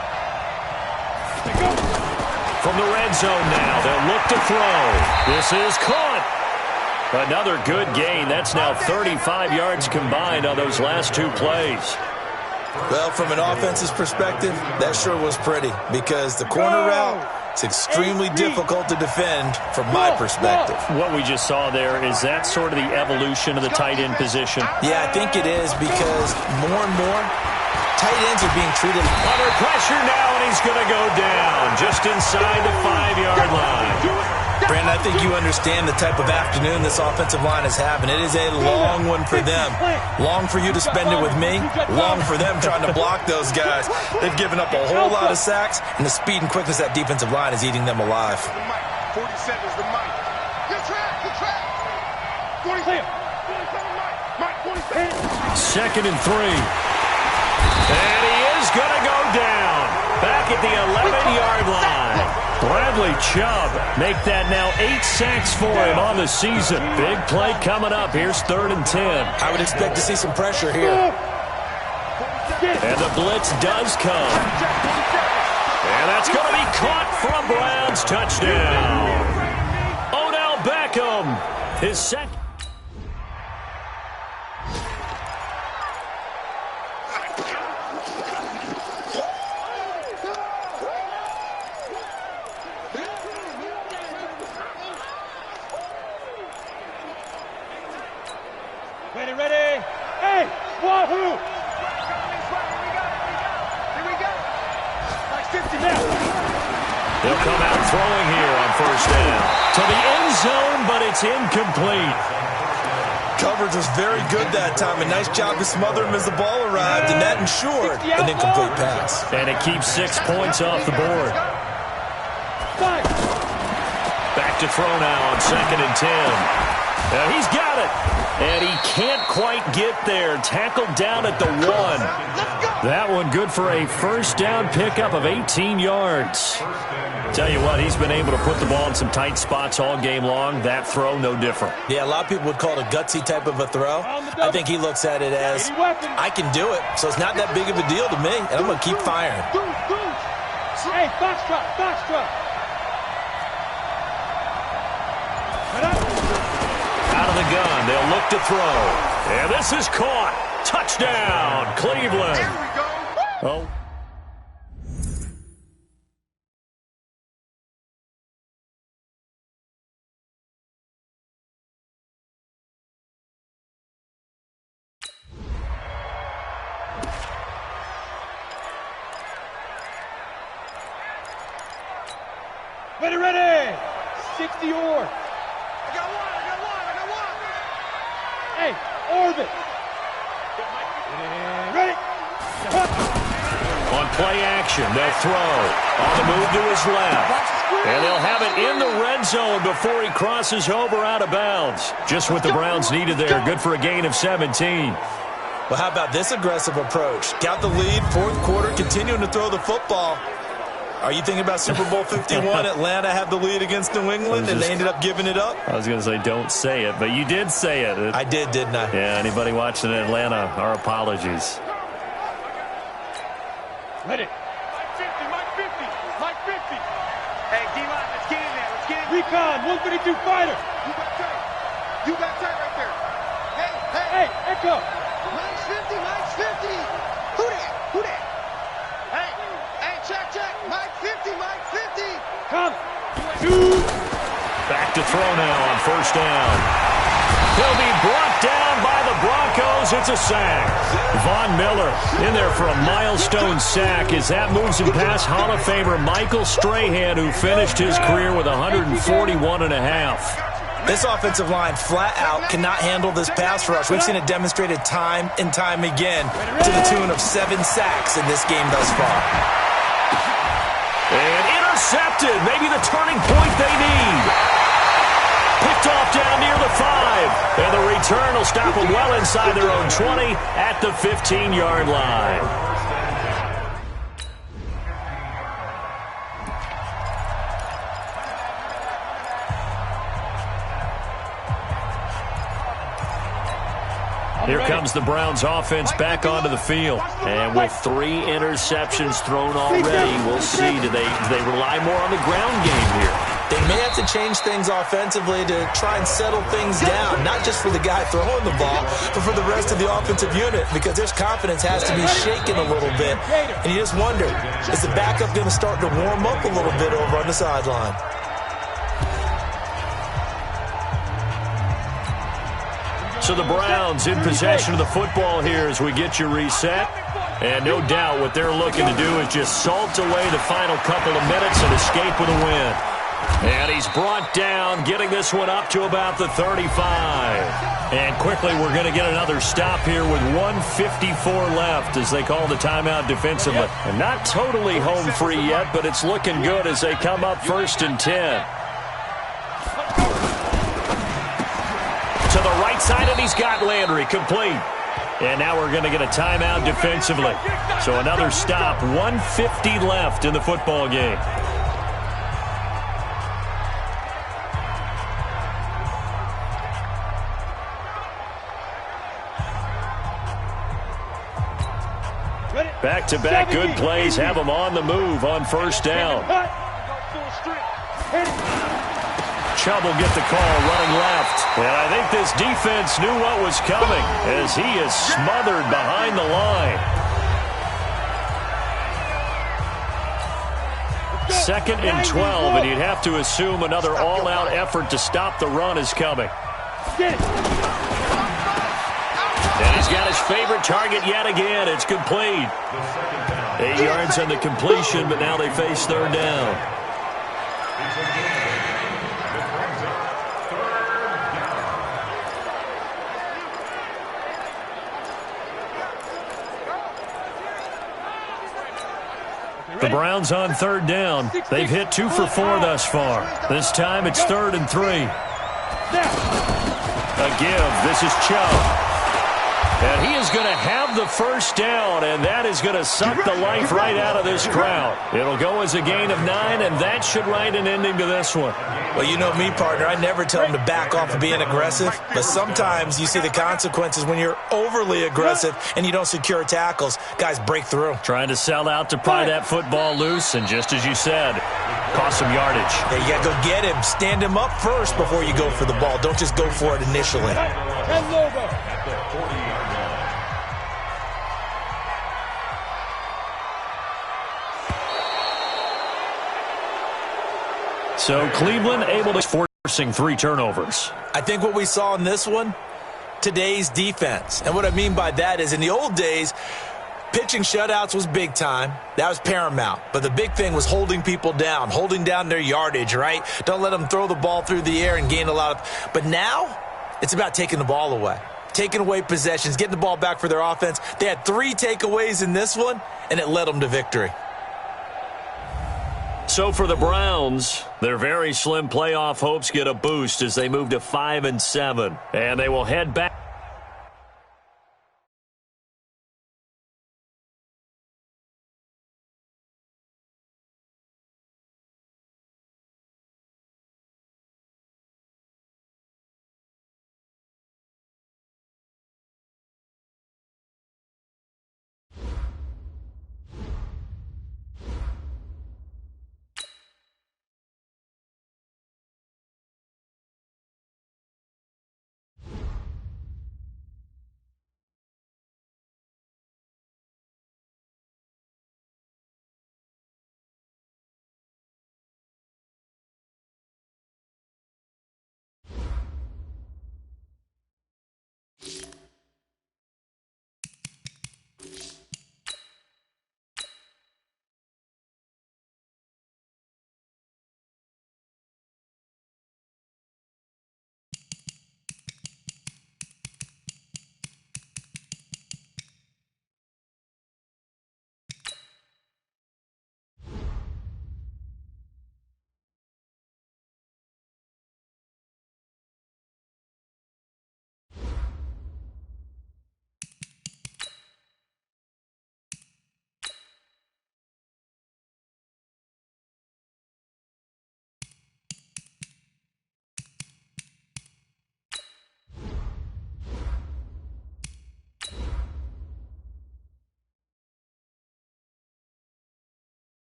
From the red zone now, they'll look to throw. This is caught. Another good gain. That's now 35 yards combined on those last 2 plays. Well, from an offense's perspective, that sure was pretty because the corner route is extremely difficult to defend from my perspective. What we just saw there, is that sort of the evolution of the tight end position? Yeah, I think it is because more and more tight ends are being treated under pressure now, and he's going to go down just inside the 5-yard line. Brandon, I think you understand the type of afternoon this offensive line is having. It is a long one for them. Long for you to spend it with me. Long for them trying to block those guys. They've given up a whole lot of sacks, and the speed and quickness of that defensive line is eating them alive. 47 is the mic. Mike 27. 27, Mike 27. 2nd and 3. And he is going to go down. Back at the 11-yard line. Bradley Chubb make that now 8 sacks for him on the season. Big play coming up. Here's 3rd and 10. I would expect to see some pressure here. And the blitz does come. And that's going to be caught for a Browns touchdown. Odell Beckham, his second. Ready. Hey, wahoo! Here we go. Like 50 now. He'll come out throwing here on 1st down. To the end zone, but it's incomplete. Coverage was very good that time. A nice job to smother him as the ball arrived, and that ensured an incomplete pass. And it keeps 6 points off the board. Back to throw now on 2nd and 10. He's got it. And he can't quite get there. Tackled down at the 1. That one good for a 1st down pickup of 18 yards. Tell you what, he's been able to put the ball in some tight spots all game long. That throw, no different. Yeah, a lot of people would call it a gutsy type of a throw. I think he looks at it as, I can do it, so it's not that big of a deal to me, and I'm going to keep firing. Hey, box truck. Out of the gun, they'll look to throw. And this is caught. Touchdown, Cleveland. There we go. Oh. Ready. 60 or. I got one. Hey, orbit. Ready. On play action, they'll throw. On the move to his left. And they'll have it in the red zone before he crosses over out of bounds. Just what the Browns needed there. Good for a gain of 17. Well, how about this aggressive approach? Got the lead, 4th quarter, continuing to throw the football. Are you thinking about Super Bowl 51? Atlanta had the lead against New England, and they ended up giving it up? I was going to say don't say it, but you did say it. I did, didn't I? Yeah, anybody watching in Atlanta, our apologies. Ready. Mike 50. Hey, D-line, let's get in there. Recon, 152 fighter. You got tight right there. Hey, Echo. Mike's 50. Who that? Hey, check. Mike 50. Come. Back to throw now on 1st down. He'll be brought down by the Broncos. It's a sack. Von Miller in there for a milestone sack as that moves him past Hall of Famer Michael Strahan, who finished his career with 141.5. This offensive line flat out cannot handle this pass rush. We've seen it demonstrated time and time again to the tune of 7 sacks in this game thus far. And intercepted. Maybe the turning point they need. Picked off down near the 5. And the return will stop them well inside their own 20 at the 15-yard line. Here comes the Browns offense back onto the field. And with 3 interceptions thrown already, we'll see. Do they rely more on the ground game here? They may have to change things offensively to try and settle things down, not just for the guy throwing the ball, but for the rest of the offensive unit, because their confidence has to be shaken a little bit. And you just wonder, is the backup going to start to warm up a little bit over on the sideline? So the Browns in possession of the football here as we get you reset. And no doubt what they're looking to do is just salt away the final couple of minutes and escape with a win. And he's brought down, getting this one up to about the 35. And quickly we're going to get another stop here with 1:54 left as they call the timeout defensively. And not totally home free yet, but it's looking good as they come up 1st and 10. To the outside, and he's got Landry complete. And now we're going to get a timeout defensively. So another stop, 1:50 left in the football game. Back-to-back good plays have them on the move on first down. Chubb will get the call running left. And I think this defense knew what was coming as he is smothered behind the line. 2nd and 12, and you'd have to assume another all-out effort to stop the run is coming. And he's got his favorite target yet again. It's complete. 8 yards on the completion, but now they face third down. The Browns on third down. They've hit 2 for 4 thus far. This time it's 3rd and 3. A give. This is Chubb. And he is going to have the first down, and that is going to suck the life right out of this crowd. It'll go as a gain of 9, and that should write an ending to this one. Well, you know me, partner. I never tell them to back off of being aggressive, but sometimes you see the consequences when you're overly aggressive and you don't secure tackles. Guys break through. Trying to sell out to pry that football loose, and just as you said, cost some yardage. Yeah, you got to go get him. Stand him up first before you go for the ball. Don't just go for it initially. So Cleveland able to forcing 3 turnovers. I think what we saw in this one, today's defense. And what I mean by that is in the old days, pitching shutouts was big time. That was paramount. But the big thing was holding people down, holding down their yardage, right? Don't let them throw the ball through the air and gain a lot of... But now, it's about taking the ball away. Taking away possessions, getting the ball back for their offense. They had 3 takeaways in this one, and it led them to victory. So for the Browns, their very slim playoff hopes get a boost as they move to 5-7. And they will head back.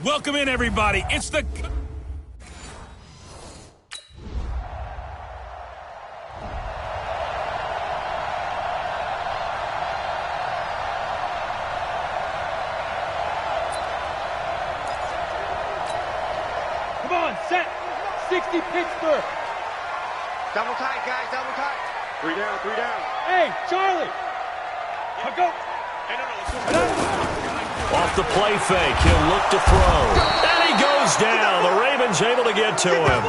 Welcome in, everybody. It's the... Come on, set. 60 Pittsburgh. Double tight, guys, double tight. 3 down, 3 down. Hey, Charlie. I'll go. Off the play fake, he'll look to throw. And he goes down. The Ravens able to get to him.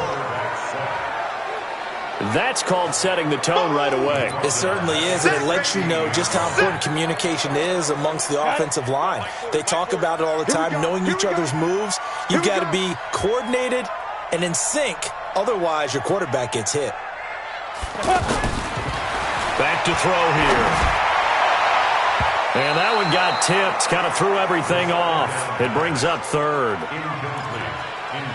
That's called setting the tone right away. It certainly is, and it lets you know just how important communication is amongst the offensive line. They talk about it all the time, knowing each other's moves. You've got to be coordinated and in sync. Otherwise, your quarterback gets hit. Back to throw here. And that one got tipped. Kind of threw everything off. It brings up third.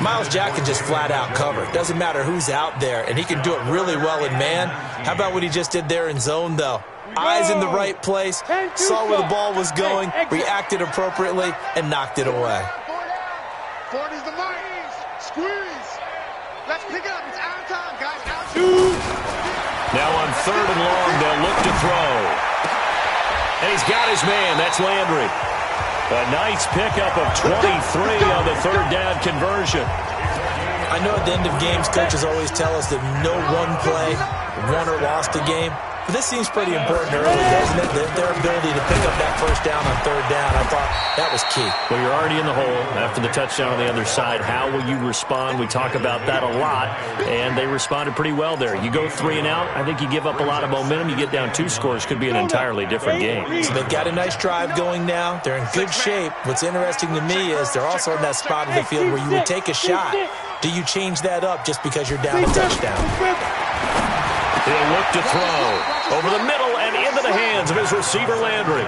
Myles Jack can just flat out cover. Doesn't matter who's out there, and he can do it really well in man. How about what he just did there in zone, though? Eyes in the right place, saw where the ball was going, reacted appropriately, and knocked it away. 40's the mark. Squeeze. Let's pick it up. It's out of time, guys. Out. Now on third and long, they'll look to throw. And he's got his man. That's Landry. A nice pickup of 23 on the third down conversion. I know at the end of games, coaches always tell us that no one play won or lost a game. But this seems pretty important early, doesn't it? Their ability to pick up that first down on third down, I thought that was key. Well, you're already in the hole after the touchdown on the other side. How will you respond? We talk about that a lot, and they responded pretty well there. You go 3 and out, I think you give up a lot of momentum. You get down 2 scores, could be an entirely different game. So they've got a nice drive going now. They're in good shape. What's interesting to me is they're also in that spot of the field where you would take a shot. Do you change that up just because you're down a touchdown? He'll look to throw over the middle and into the hands of his receiver, Landry.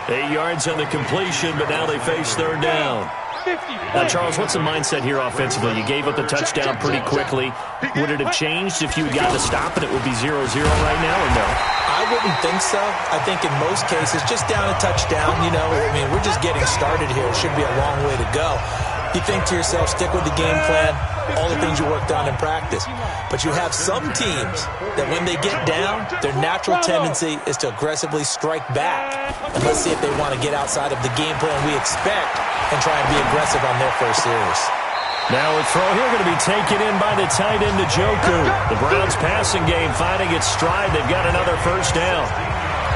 8 yards on the completion, but now they face third down. Now, Charles, what's the mindset here offensively? You gave up the touchdown pretty quickly. Would it have changed if you had gotten a stop and it would be 0-0 right now, or no? I wouldn't think so. I think in most cases, just down a touchdown, you know, I mean, we're just getting started here. It should be a long way to go. You think to yourself, stick with the game plan, all the things you worked on in practice. But you have some teams that when they get down, their natural tendency is to aggressively strike back. And let's see if they want to get outside of the game plan we expect and try and be aggressive on their first series. Now a throw here going to be taken in by the tight end, Njoku. The Browns passing game finding its stride. They've got another first down.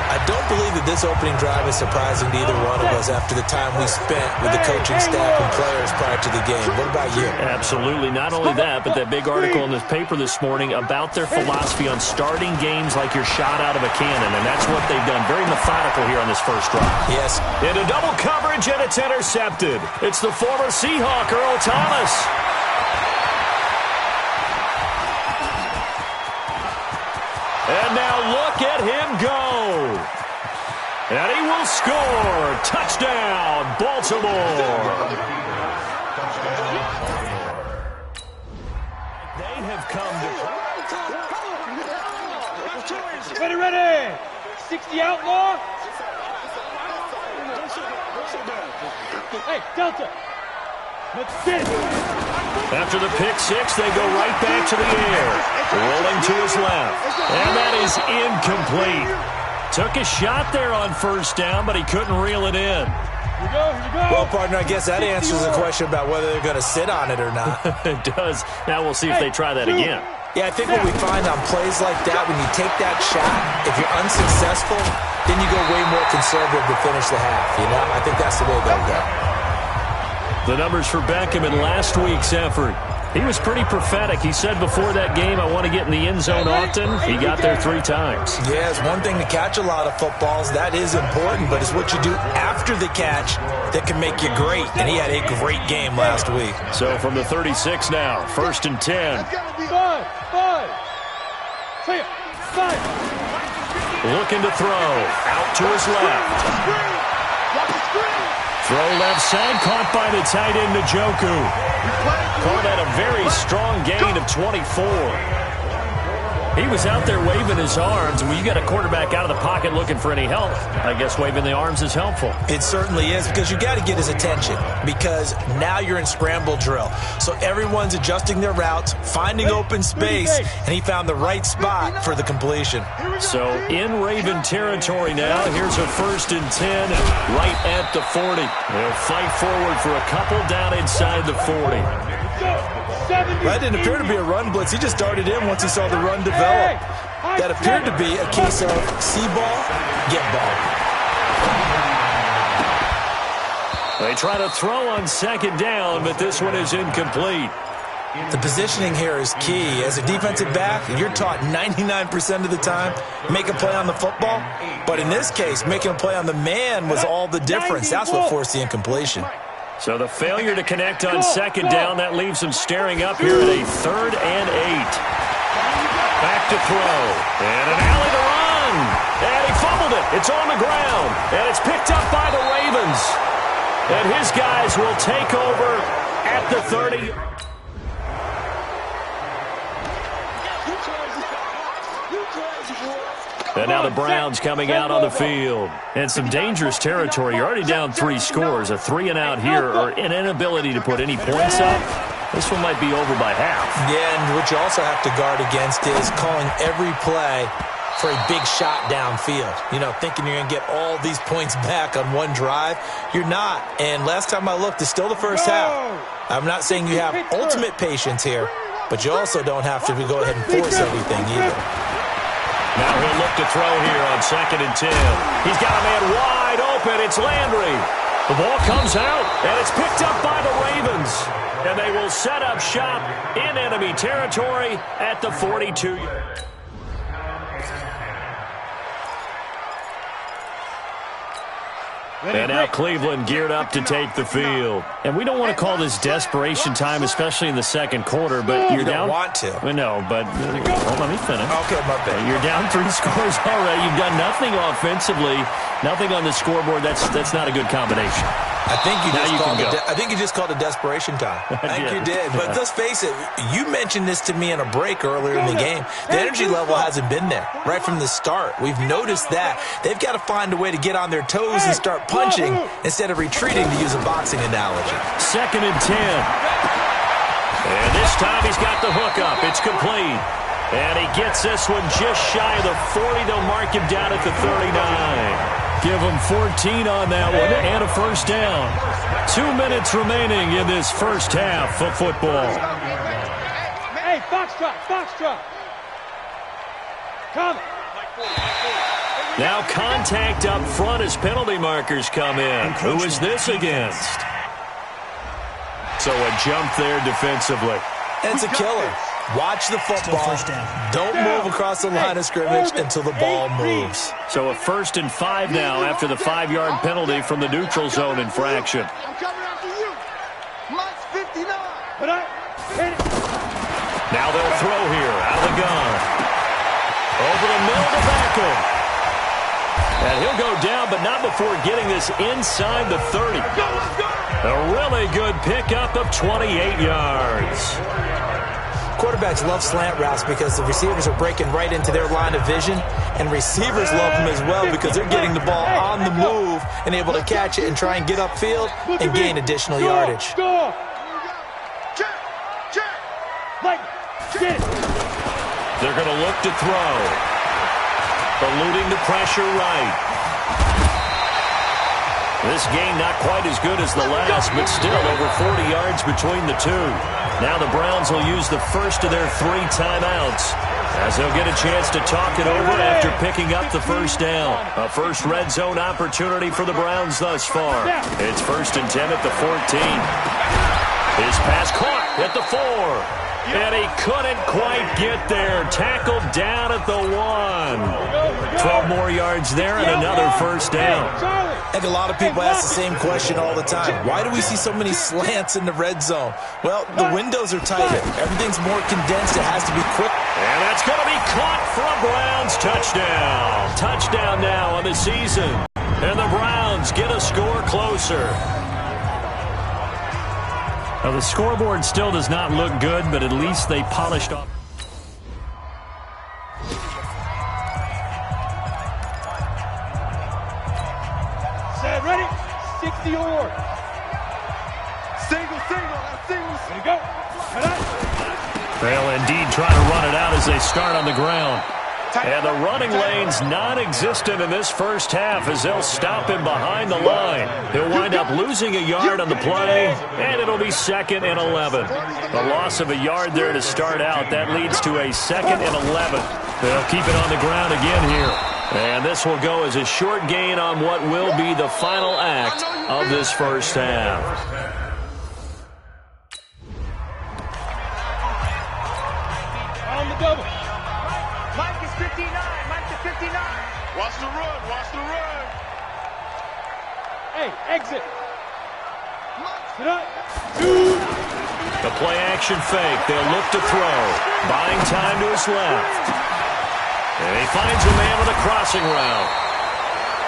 I don't believe that this opening drive is surprising to either one of us after the time we spent with the coaching staff and players prior to the game. What about you? Absolutely. Not only that, but that big article in this paper this morning about their philosophy on starting games like you're shot out of a cannon, and that's what they've done. Very methodical here on this first drive. Yes. Into double coverage, and it's intercepted. It's the former Seahawk, Earl Thomas. And now look at him go. And he will score. Touchdown, Baltimore. They have come to... Ready. 60 outlaw. Hey, Delta. Let's get it. After the pick six, they go right back to the air. Rolling to his left. And that is incomplete. Took a shot there on first down, but he couldn't reel it in. Here you go. Well, partner, I guess that answers the question about whether they're going to sit on it or not. It does. Now we'll see if they try that again. Yeah, I think what we find on plays like that, when you take that shot, if you're unsuccessful, then you go way more conservative to finish the half. You know, I think that's the way they'll go. The numbers for Beckham in last week's effort. He was pretty prophetic. He said before that game, I want to get in the end zone often. He got there 3 times. Yeah, it's one thing to catch a lot of footballs. That is important, but it's what you do after the catch that can make you great. And he had a great game last week. So from the 36 now, 1st and 10. Five. Looking to throw. Out to his left. Throw left side, caught by the tight end, Njoku. Called that a very strong gain of 24. He was out there waving his arms. When you got a quarterback out of the pocket looking for any help, I guess waving the arms is helpful. It certainly is, because you got to get his attention, because now you're in scramble drill. So everyone's adjusting their routes, finding open space, and he found the right spot for the completion. So in Raven territory now, here's a 1st and 10 right at the 40. They'll fight forward for a couple down inside the 40. That didn't appear to be a run blitz. He just darted in once he saw the run develop. That appeared to be a case of see ball, get ball. They try to throw on second down, but this one is incomplete. The positioning here is key. As a defensive back, you're taught 99% of the time, make a play on the football. But in this case, making a play on the man was all the difference. That's what forced the incompletion. So the failure to connect on second down, that leaves him staring up here at a 3rd and 8. Back to throw. And an alley to run. And he fumbled it. It's on the ground. And it's picked up by the Ravens. And his guys will take over at the 30. And now the Browns coming out on the field. And some dangerous territory. You're already down 3 scores. A 3-and-out here, or an inability to put any points up. This one might be over by half. Yeah, and what you also have to guard against is calling every play for a big shot downfield. You know, thinking you're going to get all these points back on one drive. You're not. And last time I looked, it's still the first half. I'm not saying you have ultimate patience here, but you also don't have to go ahead and force everything either. Now he'll look to throw here on 2nd and 10. He's got a man wide open. It's Landry. The ball comes out, and it's picked up by the Ravens. And they will set up shop in enemy territory at the 42. And now Cleveland geared up to take the field. And we don't want to call this desperation time, especially in the second quarter, but you're down. You don't want to. No, but well, let me finish. Okay, my bad. You're down 3 scores already. You've done nothing offensively, nothing on the scoreboard. That's not a good combination. I think you just called it desperation time. I think you did. But let's face it, you mentioned this to me in a break earlier in the game. The energy level hasn't been there right from the start. We've noticed that. They've got to find a way to get on their toes and start punching instead of retreating, to use a boxing analogy. 2nd and 10. And this time he's got the hook up. It's complete. And he gets this one just shy of the 40. They'll mark him down at the 39. Give him 14 on that one and a first down. 2 minutes remaining in this first half of football. Hey, foxtrot. Come. Now contact up front as penalty markers come in. Who is this against? So a jump there defensively. It's a killer. Watch the football. Don't move across the line of scrimmage until the ball moves. So a 1st and 5 now after the 5-yard penalty from the neutral zone infraction. I'm coming after you. Mine's 59. Now they'll throw here out of the gun. Over the middle to Beckham. And he'll go down, but not before getting this inside the 30. A really good pickup of 28 yards. Quarterbacks love slant routes because the receivers are breaking right into their line of vision, and receivers love them as well because they're getting the ball on the move and able to catch it and try and get upfield and gain additional yardage. They're going to look to throw. Eluding the pressure right. This game not quite as good as the last, but still over 40 yards between the two. Now the Browns will use the first of their 3 timeouts as they'll get a chance to talk it over after picking up the first down. A first red zone opportunity for the Browns thus far. It's 1st and 10 at the 14. His pass caught at the 4. And he couldn't quite get there. Tackled down at the 1. 12 more yards there and another first down. I think a lot of people ask the same question all the time. Why do we see so many slants in the red zone? Well, the windows are tighter. Everything's more condensed. It has to be quick. And that's going to be caught for a Browns touchdown. Touchdown now on the season. And the Browns get a score closer. Now, the scoreboard still does not look good, but at least they polished off. Set, ready? 60 or. Single. There you go. They'll indeed try to run it out as they start on the ground. And the running lane's non-existent in this first half as they'll stop him behind the line. He'll wind up losing a yard on the play, and it'll be 2nd and 11. The loss of a yard there to start out. That leads to a 2nd and 11. They'll keep it on the ground again here. And this will go as a short gain on what will be the final act of this first half. On the double. Mike is 59. Mike is 59. Watch the run. Watch the run. Hey, exit. Sit up. Two. The play action fake. They'll look to throw. Buying time to his left. And he finds a man with a crossing route.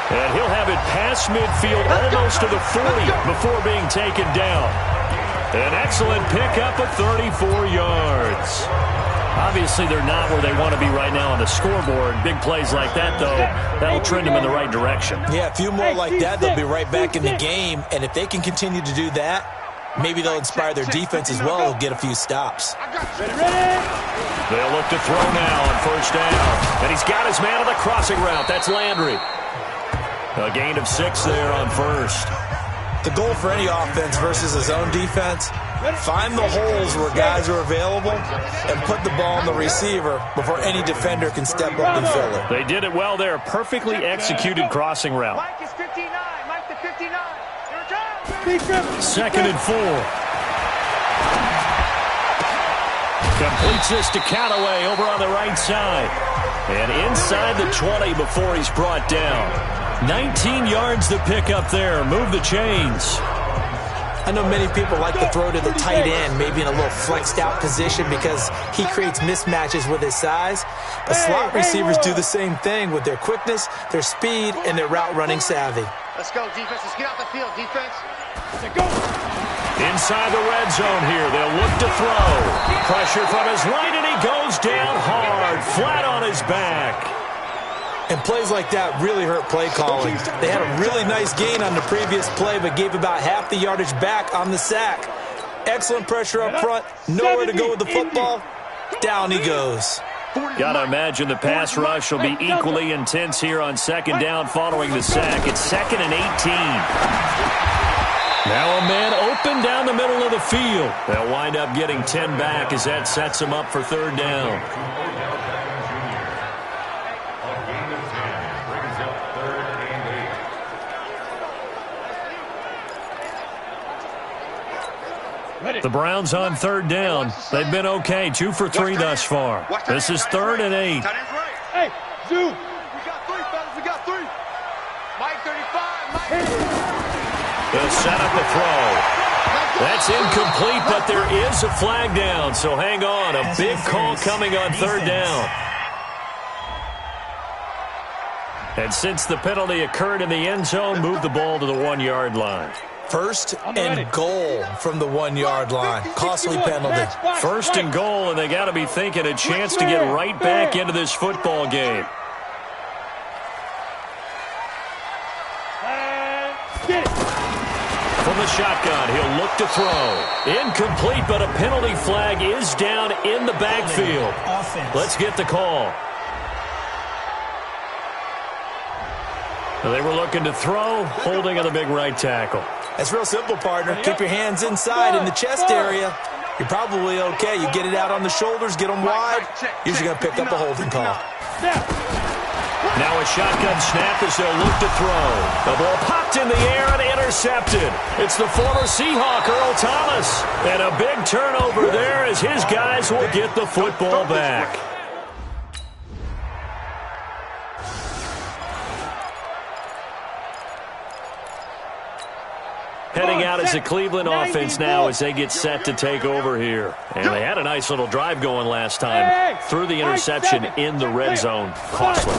And he'll have it past midfield almost to the 40 before being taken down. An excellent pickup of 34 yards. Obviously, they're not where they want to be right now on the scoreboard. Big plays like that, though, that'll trend them in the right direction. Yeah, a few more like that, they'll be right back in the game. And if they can continue to do that, maybe they'll inspire their defense as well and get a few stops. They'll look to throw now on first down. And he's got his man on the crossing route. That's Landry. A gain of 6 there on first. The goal for any offense versus his own defense, find the holes where guys are available and put the ball on the receiver before any defender can step up and fill it. They did it well there. Perfectly executed crossing route. Mike is 59. Mike to 59. Here it comes. 2nd and 4. Completes this to Callaway over on the right side. And inside the 20 before he's brought down. 19 yards to pick up there. Move the chains. I know many people like to throw to the tight end, maybe in a little flexed out position because he creates mismatches with his size. But slot receivers do the same thing with their quickness, their speed, and their route running savvy. Let's go, defense. Let's get out the field, defense. Let's go. Inside the red zone here, they'll look to throw. Pressure from his right, and he goes down hard, flat on his back. And plays like that really hurt play calling. They had a really nice gain on the previous play, but gave about half the yardage back on the sack. Excellent pressure up front, nowhere to go with the football. Down he goes. Gotta imagine the pass rush will be equally intense here on 2nd down following the sack. It's 2nd and 18. Now a man open down the middle of the field. They'll wind up getting 10 back as that sets him up for 3rd down. The Browns on 3rd down. They've been okay, 2 for 3 thus far. This is 3rd and 8. Hey, Zoo. We got 3, fellas. We got 3. Mike 35. Mike. They'll set up the throw. That's incomplete, but there is a flag down, so hang on. A big call coming on 3rd down. And since the penalty occurred in the end zone, move the ball to the 1-yard line. 1st and goal from the 1-yard line. Costly penalty. 1st and goal, and they got to be thinking a chance to get right back into this football game. Get it. From the shotgun, he'll look to throw. Incomplete, but a penalty flag is down in the backfield. Let's get the call. They were looking to throw, holding on the big right tackle. That's real simple, partner. Keep your hands inside in the chest area. You're probably okay. You get it out on the shoulders, get them wide. Usually going to pick up a holding call. Now a shotgun snap as they'll look to throw. The ball popped in the air and intercepted. It's the former Seahawk, Earl Thomas. And a big turnover there as his guys will get the football back. Heading out as the Cleveland offense now as they get set to take over here. And they had a nice little drive going last time. Threw the interception in the red zone. Costly.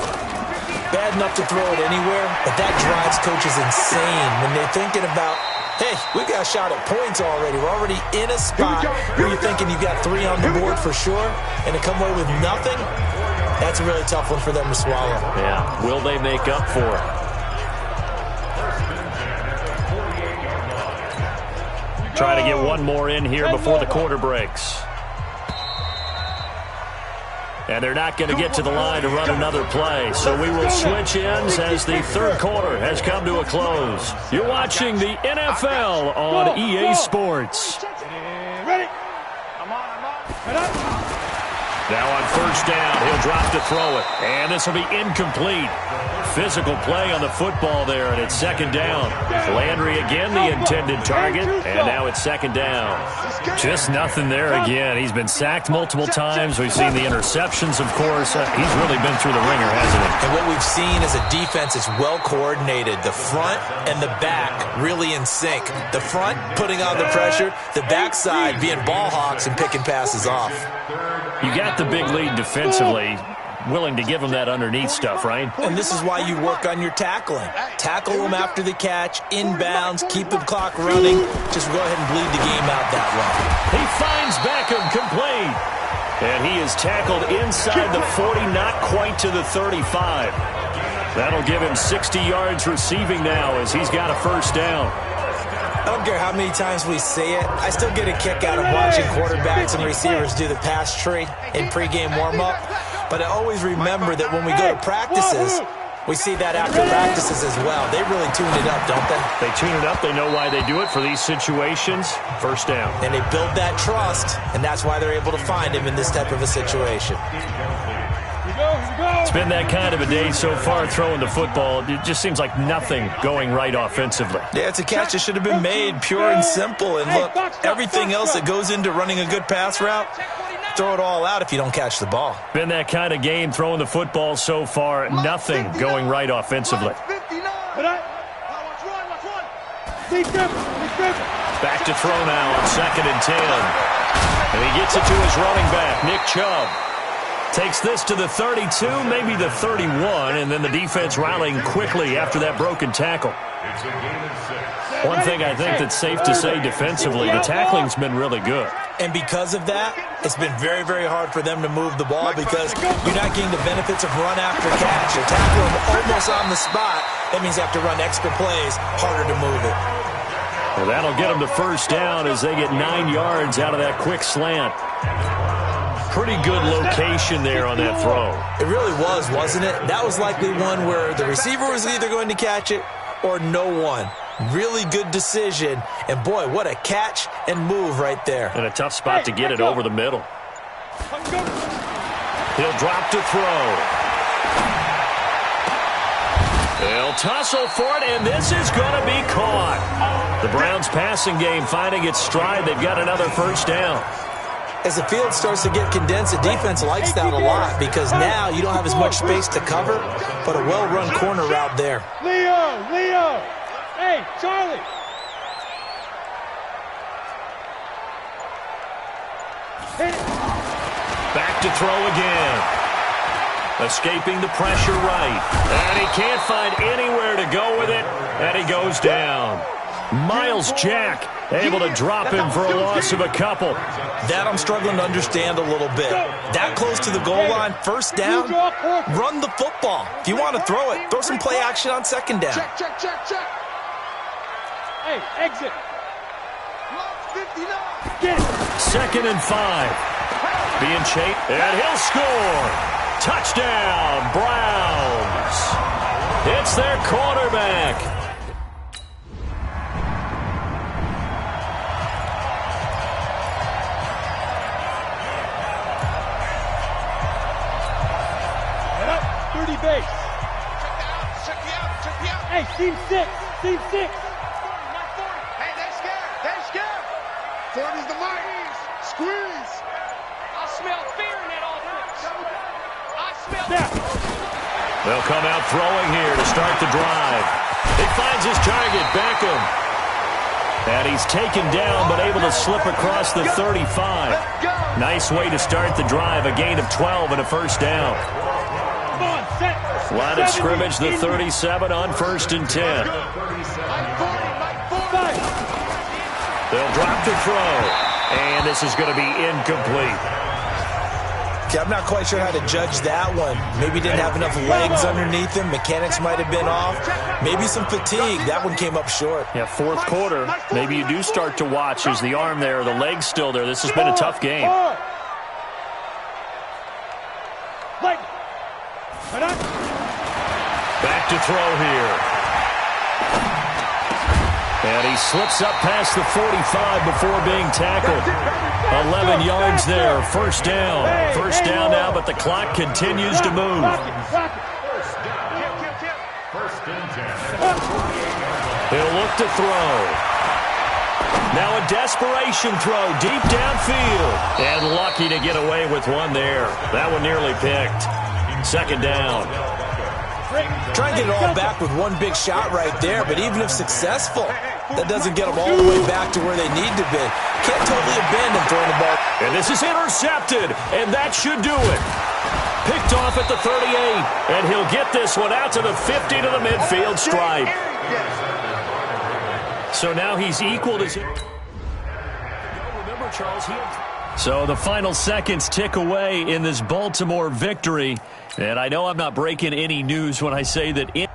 Bad enough to throw it anywhere, but that drives coaches insane when they're thinking about, hey, we got a shot at points already. We're already in a spot where you're thinking you got 3 on the board for sure, and to come away with nothing, that's a really tough one for them to swallow. Yeah, will they make up for it? Try to get one more in here before the quarter breaks. And they're not going to get to the line to run another play. So we will switch ends as the 3rd quarter has come to a close. You're watching the NFL on EA Sports. Ready? I'm on. Now on first down, he'll drop to throw it. And this will be incomplete. Physical play on the football there, and it's second down. Landry again the intended target, and now it's second down. Just nothing there again. He's been sacked multiple times. We've seen the interceptions, of course. He's really been through the ringer, hasn't he? And what we've seen is a defense that's well coordinated. The front and the back really in sync. The front putting on the pressure, the backside being ball hawks and picking passes off. You got the big lead defensively, willing to give them that underneath stuff, right? And this is why you work on your tackling. Tackle them after the catch, inbounds, keep the clock running. Just go ahead and bleed the game out that way. He finds Beckham complete. And he is tackled inside the 40, not quite to the 35. That'll give him 60 yards receiving now as he's got a first down. I don't care how many times we say it, I still get a kick out of watching quarterbacks and receivers do the pass tree in pregame warm-up. But I always remember that when we go to practices, we see that after practices as well. They really tune it up, don't they? They tune it up. They know why they do it for these situations. First down. And they build that trust, and that's why they're able to find him in this type of a situation. It's been that kind of a day so far throwing the football. It just seems like nothing going right offensively. Yeah, it's a catch that should have been made, pure and simple. And look, everything else that goes into running a good pass route, throw it all out if you don't catch the ball. Been that kind of game throwing the football so far. Nothing going right offensively. Back to throw now on 2nd and 10. And he gets it to his running back, Nick Chubb. Takes this to the 32, maybe the 31, and then the defense rallying quickly after that broken tackle. One thing I think that's safe to say defensively, the tackling's been really good. And because of that, it's been very, very hard for them to move the ball because you're not getting the benefits of run after catch. You're tackling almost on the spot. That means you have to run extra plays, harder to move it. Well, that'll get them to first down as they get 9 yards out of that quick slant. Pretty good location there on that throw. It really was, wasn't it? That was likely one where the receiver was either going to catch it or no one. Really good decision. And, boy, what a catch and move right there. And a tough spot to get it over the middle. He'll drop to throw. They'll tussle for it, and this is going to be caught. The Browns' passing game finding its stride. They've got another first down. As the field starts to get condensed, the defense likes that a lot because now you don't have as much space to cover, but a well-run corner route there. Leo! Hey, Charlie! Back to throw again. Escaping the pressure right. And he can't find anywhere to go with it, and he goes down. Miles Jack able to drop him for a loss of a couple. That I'm struggling to understand a little bit. That close to the goal line, first down, run the football. If you want to throw it, throw some play action on second down. Check. Hey, exit. 59. 2nd and 5. Being chased, and he'll score. Touchdown, Browns. It's their quarterback. Base. Check me out. Hey, team 6. Hey, they scared. 40's the mic. Squeeze. I smell fear in that offense. I smell They'll come out throwing here to start the drive. He finds his target, Beckham. And he's taken down but able to slip across the 35. Nice way to start the drive, a gain of 12 and a first down. Line of scrimmage, the 37 on 1st and 10. They'll drop to throw, and this is going to be incomplete. Okay, I'm not quite sure how to judge that one. Maybe didn't have enough legs underneath him. Mechanics might have been off. Maybe some fatigue. That one came up short. Yeah, 4th quarter. Maybe you do start to watch. Is the arm there, the leg's still there? This has been a tough game. Back to throw here. And he slips up past the 45 before being tackled. 11 yards there, first down. First down now, but the clock continues to move. He'll look to throw. Now a desperation throw deep downfield. And lucky to get away with one there. That one nearly picked. Second down. Trying to get it all back with one big shot right there, but even if successful, that doesn't get them all the way back to where they need to be. Can't totally abandon throwing the ball. And this is intercepted, and that should do it. Picked off at the 38, and he'll get this one out to the 50 to the midfield stripe. So now he's equaled his... Remember, Charles, so the final seconds tick away in this Baltimore victory. And I know I'm not breaking any news when I say that it...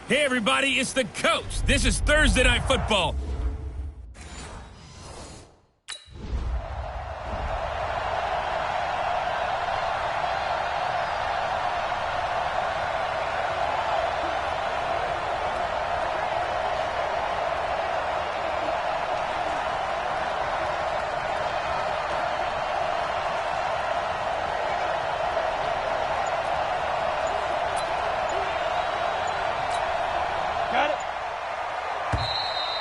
Hey, everybody, it's the coach. This is Thursday Night Football.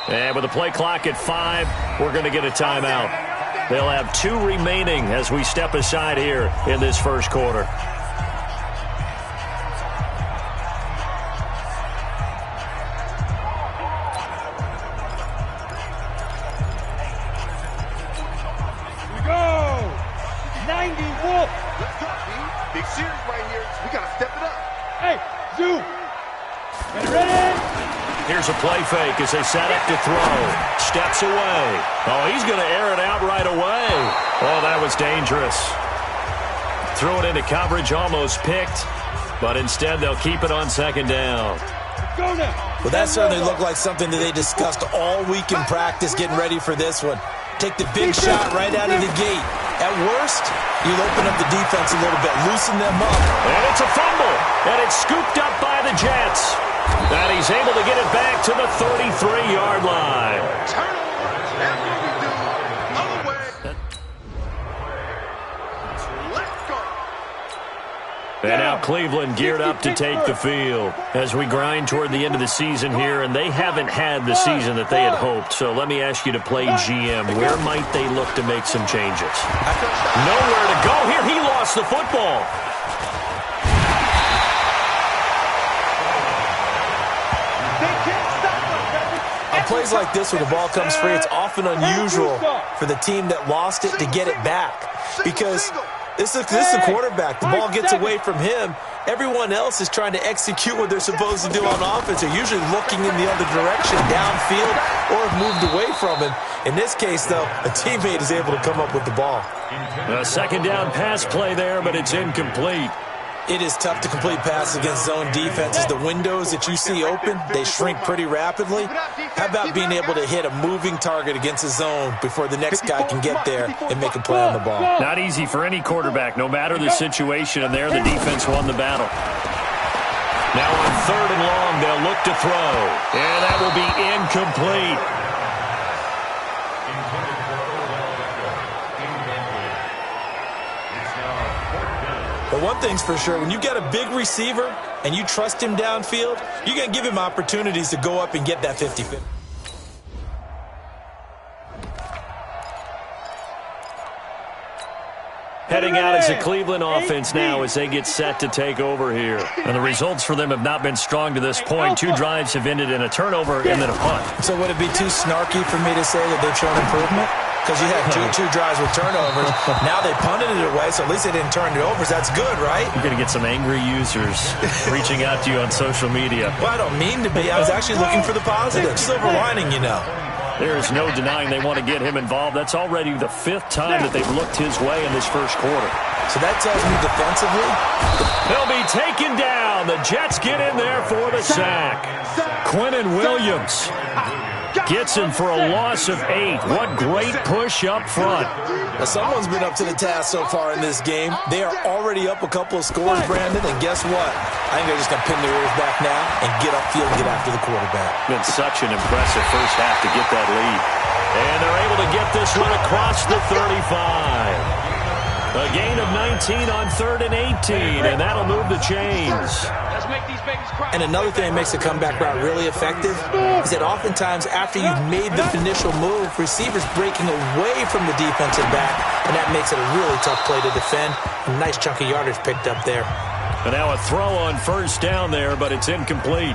And with the play clock at 5, we're going to get a timeout. They'll have 2 remaining as we step aside here in this first quarter. Big series right here. We got to step it up. Hey, Zoo. Get ready. Here's a play fake as they set up to throw. Steps away. Oh, he's going to air it out right away. Oh, that was dangerous. Threw it into coverage, almost picked. But instead, they'll keep it on second down. Go now. Well, that certainly looked like something that they discussed all week in practice getting ready for this one. Take the big shot right out of the gate. At worst, you'll open up the defense a little bit, loosen them up. And it's a fumble, and it's scooped up by the Jets. And he's able to get it back to the 33-yard line. Turnover. That's what we do. Other way. Let's go. And now Cleveland geared up to take the field as we grind toward the end of the season here, and they haven't had the season that they had hoped. So let me ask you to play GM. Where might they look to make some changes? Nowhere to go here. He lost the football. On plays like this where the ball comes free, it's often unusual for the team that lost it to get it back because this is a quarterback. The ball gets away from him. Everyone else is trying to execute what they're supposed to do on offense. They're usually looking in the other direction, downfield, or have moved away from him. In this case, though, a teammate is able to come up with the ball. A second down pass play there, but it's incomplete. It is tough to complete passes against zone defenses. The windows that you see open, they shrink pretty rapidly. How about being able to hit a moving target against a zone before the next guy can get there and make a play on the ball? Not easy for any quarterback, no matter the situation, and there the defense won the battle. Now on 3rd and long, they'll look to throw, and that will be incomplete. But one thing's for sure, when you got a big receiver and you trust him downfield, you're going to give him opportunities to go up and get that 50-50. Heading out as a Cleveland offense now as they get set to take over here. And the results for them have not been strong to this point. 2 drives have ended in a turnover and then a punt. So would it be too snarky for me to say that they've shown improvement? Because you had two drives with turnovers. Now they punted it away, so at least they didn't turn it over. That's good, right? You're going to get some angry users reaching out to you on social media. Well, I don't mean to be. I was actually looking for the positive. Silver lining, you know. There is no denying they want to get him involved. That's already the 5th time that they've looked his way in this first quarter. So that tells me defensively, they'll be taken down. The Jets get in there for the sack. Quinnen Williams gets him for a loss of 8. What great push up front. Now, someone's been up to the task so far in this game. They are already up a couple of scores, Brandon, and guess what? I think they're just going to pin their ears back now and get upfield and get after the quarterback. Been such an impressive first half to get that lead. And they're able to get this one across the 35. A gain of 19 on 3rd and 18, and that'll move the chains. And another thing that makes the comeback route really effective is that oftentimes after you've made the initial move, receivers breaking away from the defensive back, and that makes it a really tough play to defend. A nice chunk of yardage picked up there. And now a throw on 1st down there, but it's incomplete.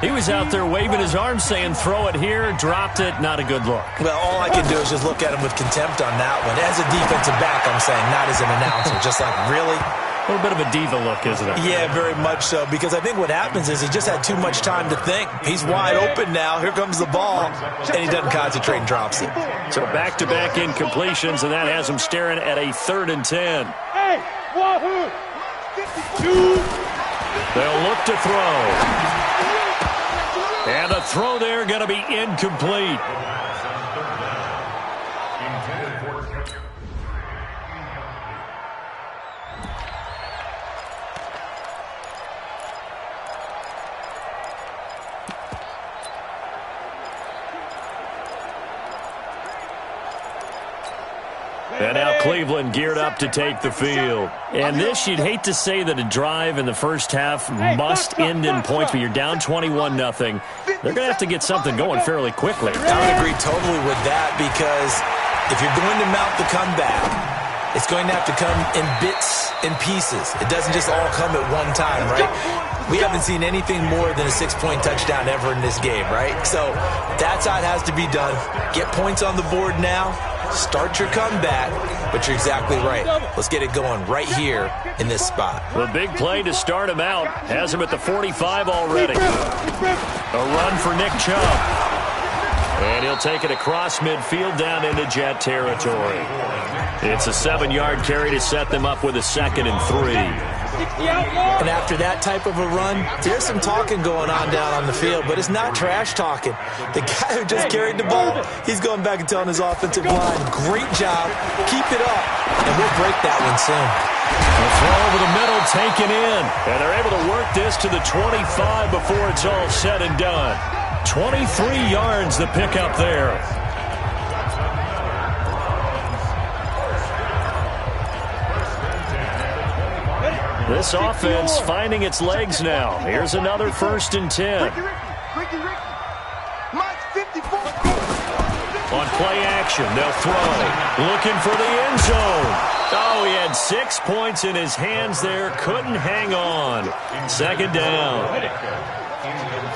He was out there waving his arms saying, throw it here, dropped it, not a good look. Well, all I can do is just look at him with contempt on that one. As a defensive back, I'm saying, not as an announcer. Just like, really? A little bit of a diva look, isn't it? Yeah, very much so, because I think what happens is he just had too much time to think. He's wide open now. Here comes the ball, and he doesn't concentrate and drops it. So back-to-back incompletions, and that has him staring at a 3rd and 10. Hey, wahoo! They'll look to throw. And the throw there going to be incomplete. And now Cleveland geared up to take the field. And this, you'd hate to say that a drive in the first half must end in points, but you're down 21-0. They're going to have to get something going fairly quickly. I would agree totally with that, because if you're going to mount the comeback, it's going to have to come in bits and pieces. It doesn't just all come at one time, right? We haven't seen anything more than a 6-point touchdown ever in this game, right? So that's how it has to be done. Get points on the board now, start your comeback, but you're exactly right. Let's get it going right here in this spot. The big play to start him out has him at the 45 already. A run for Nick Chubb. And he'll take it across midfield down into Jet territory. It's a 7-yard carry to set them up with a 2nd and 3. And after that type of a run, there's some talking going on down on the field, but it's not trash talking. The guy who just carried the ball, he's going back and telling his offensive line, great job, keep it up, and we'll break that one soon. The throw over the middle taken in, and they're able to work this to the 25 before it's all said and done. 23 yards the pickup there. This offense finding its legs now. Here's another 1st and 10. On play action, they'll throw. Looking for the end zone. Oh, he had 6 points in his hands there. Couldn't hang on. 2nd down.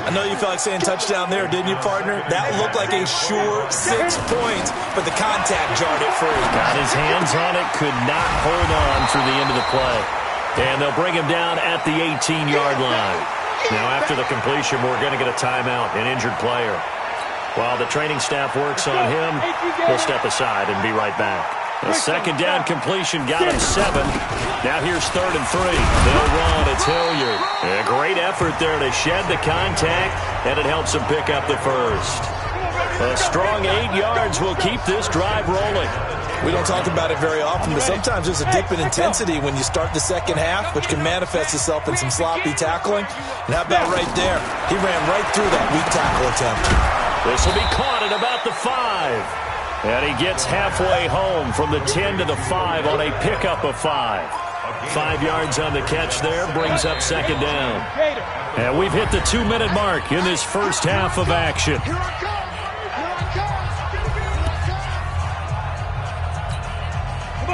I know you felt like saying touchdown there, didn't you, partner? That looked like a sure 6 points, but the contact jarred it free. Got his hands on it, could not hold on through the end of the play. And they'll bring him down at the 18-yard line. Now, after the completion, we're going to get a timeout, an injured player. While the training staff works on him, we'll step aside and be right back. A 2nd down completion got him 7. Now here's 3rd and 3. They'll run. It's Hilliard. A great effort there to shed the contact, and it helps him pick up the 1st. A strong 8 yards will keep this drive rolling. We don't talk about it very often, but sometimes there's a dip in intensity when you start the second half, which can manifest itself in some sloppy tackling. And how about right there? He ran right through that weak tackle attempt. This will be caught at about the 5. And he gets halfway home from the 10 to the 5 on a pickup of 5. 5 yards on the catch there, brings up 2nd down. And we've hit the 2-minute mark in this first half of action.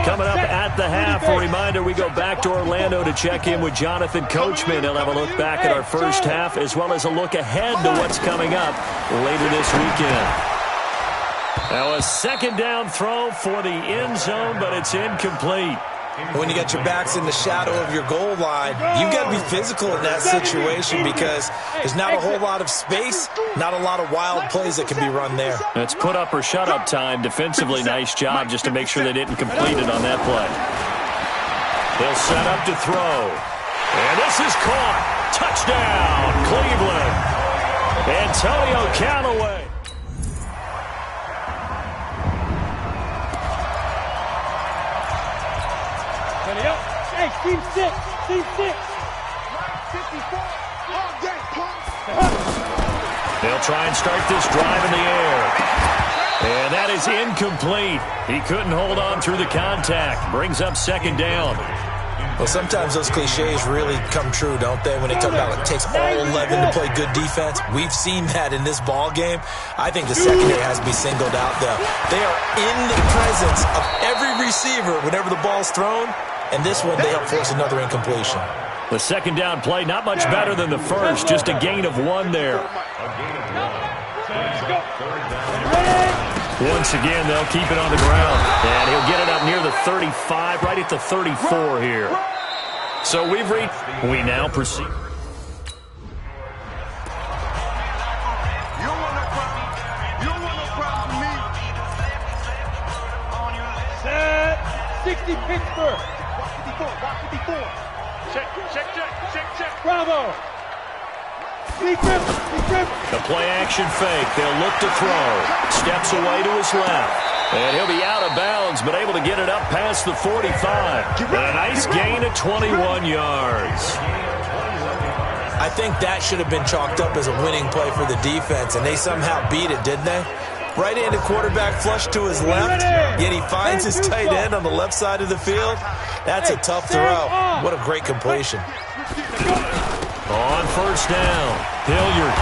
Coming up at the half, a reminder, we go back to Orlando to check in with Jonathan Coachman. He'll have a look back at our first half as well as a look ahead to what's coming up later this weekend. Now a 2nd down throw for the end zone, but it's incomplete. When you got your backs in the shadow of your goal line, you've got to be physical in that situation because there's not a whole lot of space, not a lot of wild plays that can be run there. It's put up or shut up time. Defensively, nice job just to make sure they didn't complete it on that play. They'll set up to throw. And this is caught. Touchdown, Cleveland. Antonio Callaway. Hey, team 6, team 6. They'll try and start this drive in the air. And that is incomplete. He couldn't hold on through the contact. Brings up 2nd down. Well, sometimes those cliches really come true, don't they? When they talk about it takes all 11 to play good defense. We've seen that in this ball game. I think the secondary has to be singled out, though. They are in the presence of every receiver whenever the ball's thrown. And this one, they help force another incompletion. The 2nd down play, not much better than the first. Just a gain of 1 there. Once again, they'll keep it on the ground. And he'll get it up near the 35, right at the 34 here. So we now proceed. Set. 60 Pittsburgh. 54. Check. Bravo. The play action fake. They'll look to throw. Steps away to his left. And he'll be out of bounds, but able to get it up past the 45. And a nice gain of 21 yards. I think that should have been chalked up as a winning play for the defense, and they somehow beat it, didn't they? Right-handed quarterback flush to his left, yet he finds his tight end on the left side of the field. That's a tough throw. What a great completion. On 1st down, Hilliard.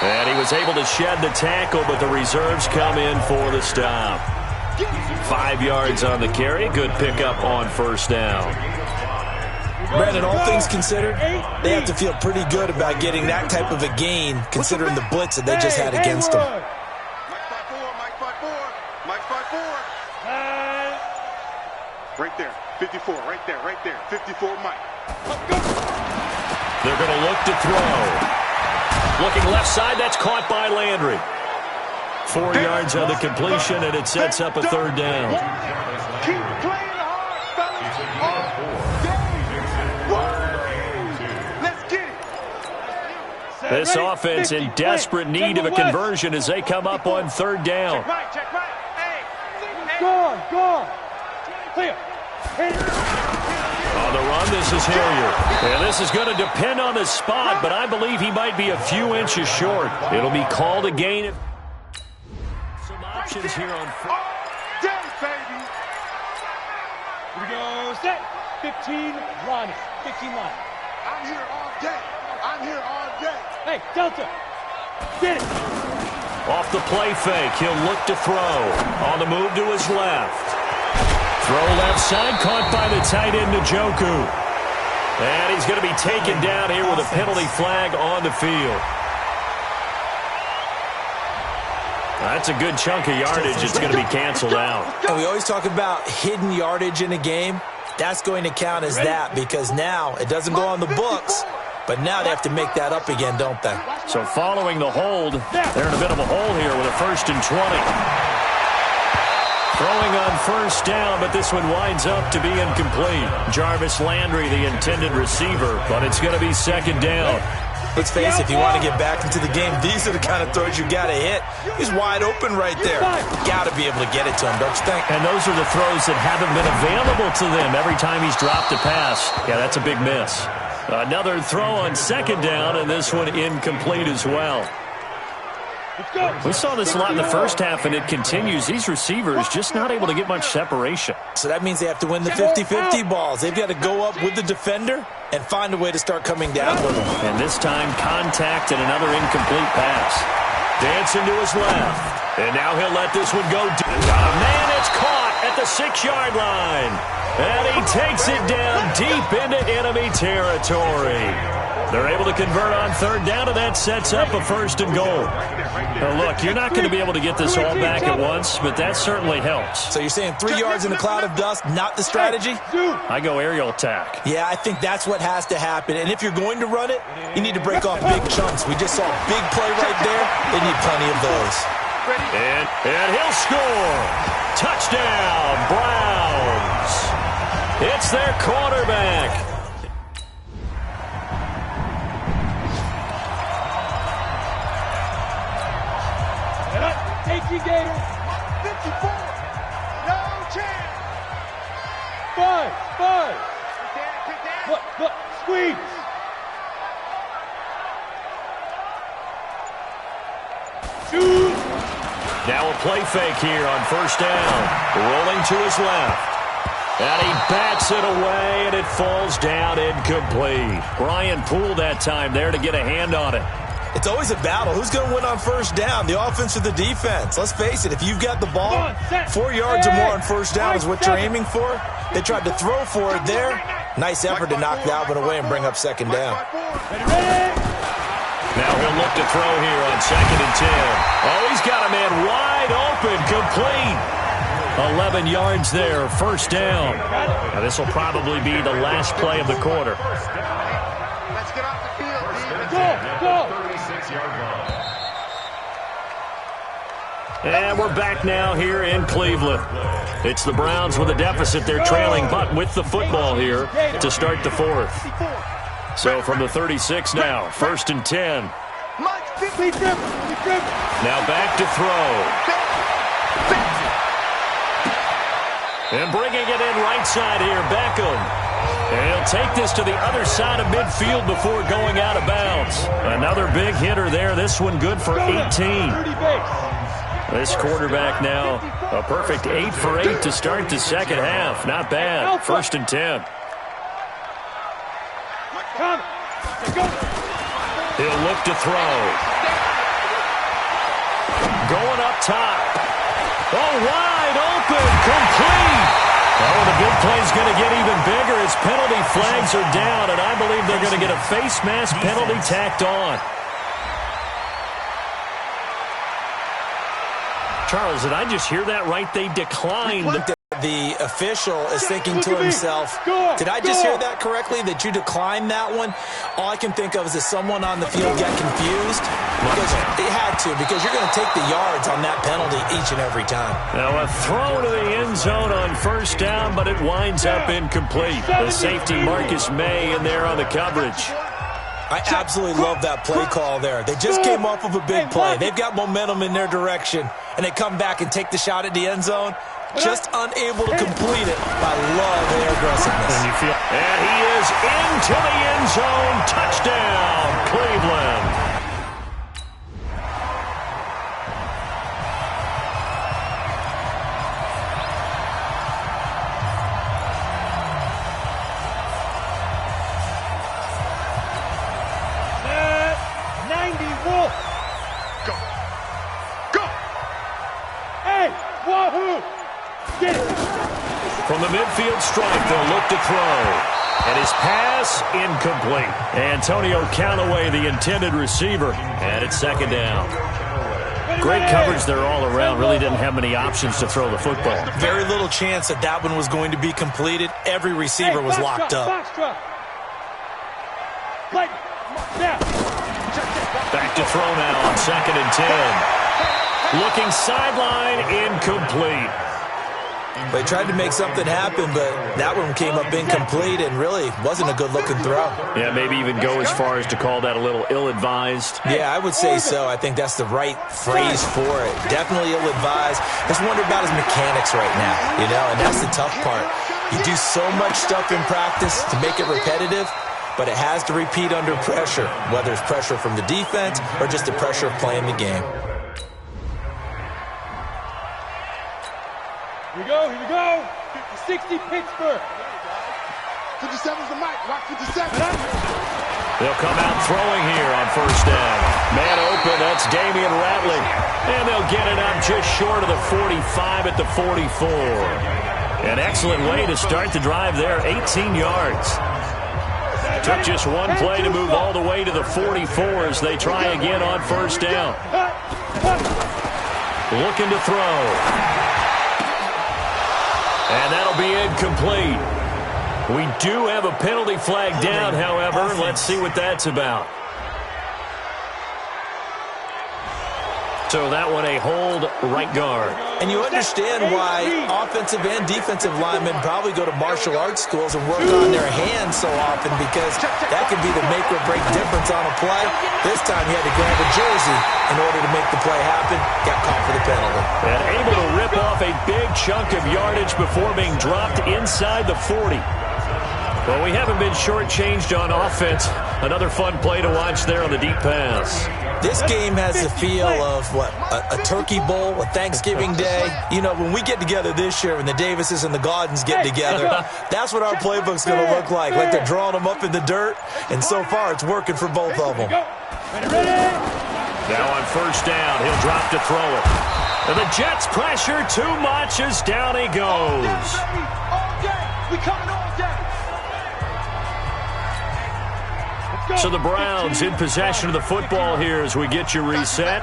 And he was able to shed the tackle, but the reserves come in for the stop. 5 yards on the carry. Good pickup on 1st down. Brandon, all things considered, they have to feel pretty good about getting that type of a gain, considering the blitz that they just had against them. Right there. 54. Right there. Right there. 54, Mike. They're going to look to throw. Looking left side. That's caught by Landry. 4 yards on the completion, and it sets up a third down. Keep playing hard, fellas. Let's get it. This offense in desperate need of a conversion as they come up on third down. Check right. Hey. Go. Clear. On the run, this is Hilliard. And this is going to depend on the spot, but I believe he might be a few inches short. It'll be called a gain. Some options here on foot. Day, baby. Here we go. Set. 15 line. 15 line. I'm here all day. Hey, Delta. Get it. Off the play fake, he'll look to throw. On the move to his left. Throw left side, caught by the tight end, Njoku. And he's going to be taken down here with a penalty flag on the field. That's a good chunk of yardage. It's going to be canceled out. And we always talk about hidden yardage in a game. That's going to count as that because now it doesn't go on the books, but now they have to make that up again, don't they? So following the hold, they're in a bit of a hole here with a 1st and 20. Throwing on first down, but this one winds up to be incomplete. Jarvis Landry, the intended receiver, but it's going to be 2nd down. Let's face it, if you want to get back into the game, these are the kind of throws you got to hit. He's wide open right there. Got to be able to get it to him, don't you think? And those are the throws that haven't been available to them every time he's dropped a pass. Yeah, that's a big miss. Another throw on 2nd down, and this one incomplete as well. We saw this a lot in the first half, and it continues. These receivers just not able to get much separation. So that means they have to win the 50-50 balls. They've got to go up with the defender and find a way to start coming down with them. And this time, contact and another incomplete pass. Dancing to his left. And now he'll let this one go. Got a man that's caught at the 6-yard line. And he takes it down deep into enemy territory. They're able to convert on 3rd down, and that sets up a 1st and goal. Now look, you're not going to be able to get this all back at once, but that certainly helps. So you're saying 3 yards in a cloud of dust, not the strategy? I go aerial attack. Yeah, I think that's what has to happen. And if you're going to run it, you need to break off big chunks. We just saw a big play right there. They need plenty of those. And he'll score. Touchdown, Browns. It's their quarterback. Take you, Gator. 54. No chance. 5. Look. Squeeze. Shoot. Now a play fake here on 1st down. Rolling to his left. And he bats it away, and it falls down incomplete. Brian Poole that time there to get a hand on it. It's always a battle. Who's going to win on 1st down, the offense or the defense? Let's face it, if you've got the ball, 4 yards or more on 1st down is what you're aiming for. They tried to throw for it there. Nice effort to knock that one away and bring up 2nd down. Now he'll look to throw here on 2nd and 10. Oh, he's got a man wide open, complete. 11 yards there, 1st down. Now this will probably be the last play of the quarter. Let's get off the field, Go. And we're back now here in Cleveland. It's the Browns with a deficit. They're trailing, but with the football here to start the 4th. So from the 36 now, 1st and 10. Now back to throw. And bringing it in right side here, Beckham. And he'll take this to the other side of midfield before going out of bounds. Another big hitter there. This one good for 18. This quarterback now a perfect 8 for 8 to start the 2nd half. Not bad. 1st and 10. He'll look to throw. Going up top. Oh, wide open. Complete. Oh, the big play's going to get even bigger as penalty flags are down, and I believe they're going to get a face mask penalty tacked on. Charles, did I just hear that right? They declined. the official is thinking to himself, did I just hear that correctly, that you declined that one? All I can think of is that someone on the field got confused. Because they had to, because you're going to take the yards on that penalty each and every time. Now a throw to the end zone on first down, but it winds up incomplete. The safety Marcus May in there on the coverage. I absolutely love that play call there. They just came off of a big play. They've got momentum in their direction, and they come back and take the shot at the end zone, just unable to complete it. I love their aggressiveness. And he is into the end zone. Touchdown, Cleveland. From the midfield stripe, they'll look to throw. And his pass, incomplete. Antonio Callaway, the intended receiver. And it's second down. Great coverage there all around. Really didn't have many options to throw the football. Very little chance that that one was going to be completed. Every receiver was locked up. Back to throw now on 2nd and 10. Looking sideline, incomplete. They tried to make something happen, but that one came up incomplete and really wasn't a good-looking throw. Yeah, maybe even go as far as to call that a little ill-advised. Yeah, I would say so. I think that's the right phrase for it. Definitely ill-advised. Just wonder about his mechanics right now, you know, and that's the tough part. You do so much stuff in practice to make it repetitive, but it has to repeat under pressure, whether it's pressure from the defense or just the pressure of playing the game. Here we go. 60 Pittsburgh. 57's the mic. Rock 57. They'll come out throwing here on first down. Man open, that's Damian Ratley. And they'll get it up just short of the 45 at the 44. An excellent way to start the drive there, 18 yards. Took just one play to move all the way to the 44 as they try again on first down. Looking to throw. And that'll be incomplete. We do have a penalty flag down, however. Let's see what that's about. So that one a hold right guard. And you understand why offensive and defensive linemen probably go to martial arts schools and work on their hands so often, because that can be the make or break difference on a play. This time he had to grab a jersey in order to make the play happen. Got caught for the penalty. And able to rip off a big chunk of yardage before being dropped inside the 40. Well, we haven't been shortchanged on offense. Another fun play to watch there on the deep pass. This game has the feel of, a turkey bowl, a Thanksgiving Day. You know, when we get together this year, when the Davises and the Gaudens get together, that's what our playbook's going to look like they're drawing them up in the dirt, and so far it's working for both of them. Now on first down, he'll drop to throw it. And the Jets pressure too much as down he goes. We coming all day. So the Browns in possession of the football here as we get you reset.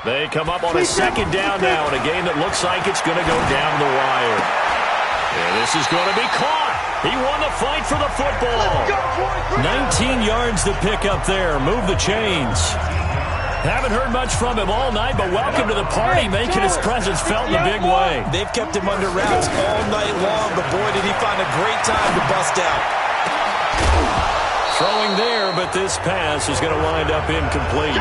They come up on a second down now in a game that looks like it's going to go down the wire. And this is going to be caught. He won the fight for the football. 19 yards to pick up there. Move the chains. Haven't heard much from him all night, but welcome to the party, making his presence felt in a big way. They've kept him under wraps all night long, but boy, did he find a great time to bust out. Throwing there, but this pass is going to wind up incomplete.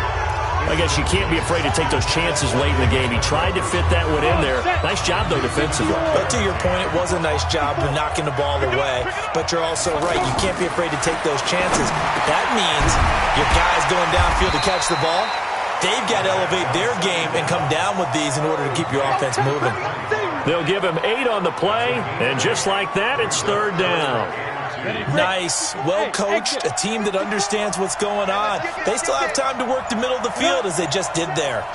I guess you can't be afraid to take those chances late in the game. He tried to fit that one in there. Nice job, though, defensively. But to your point, it was a nice job of knocking the ball away. But you're also right. You can't be afraid to take those chances. That means your guys going downfield to catch the ball, they've got to elevate their game and come down with these in order to keep your offense moving. They'll give him 8 on the play, and just like that, it's third down. Nice, well-coached, a team that understands what's going on. They still have time to work the middle of the field as they just did there.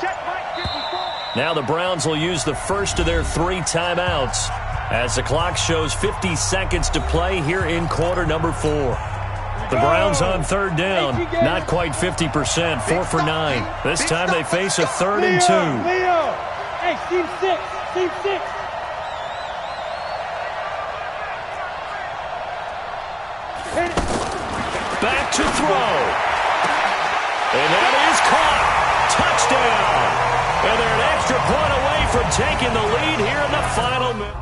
Now the Browns will use the first of their 3 timeouts as the clock shows 50 seconds to play here in quarter number 4. The Browns on third down, not quite 50%, 4 for 9. This time they face a 3rd and 2. Hey, team 6, team 6. back to throw. And that is caught. Touchdown. And they're an extra point away from taking the lead here in the final minute.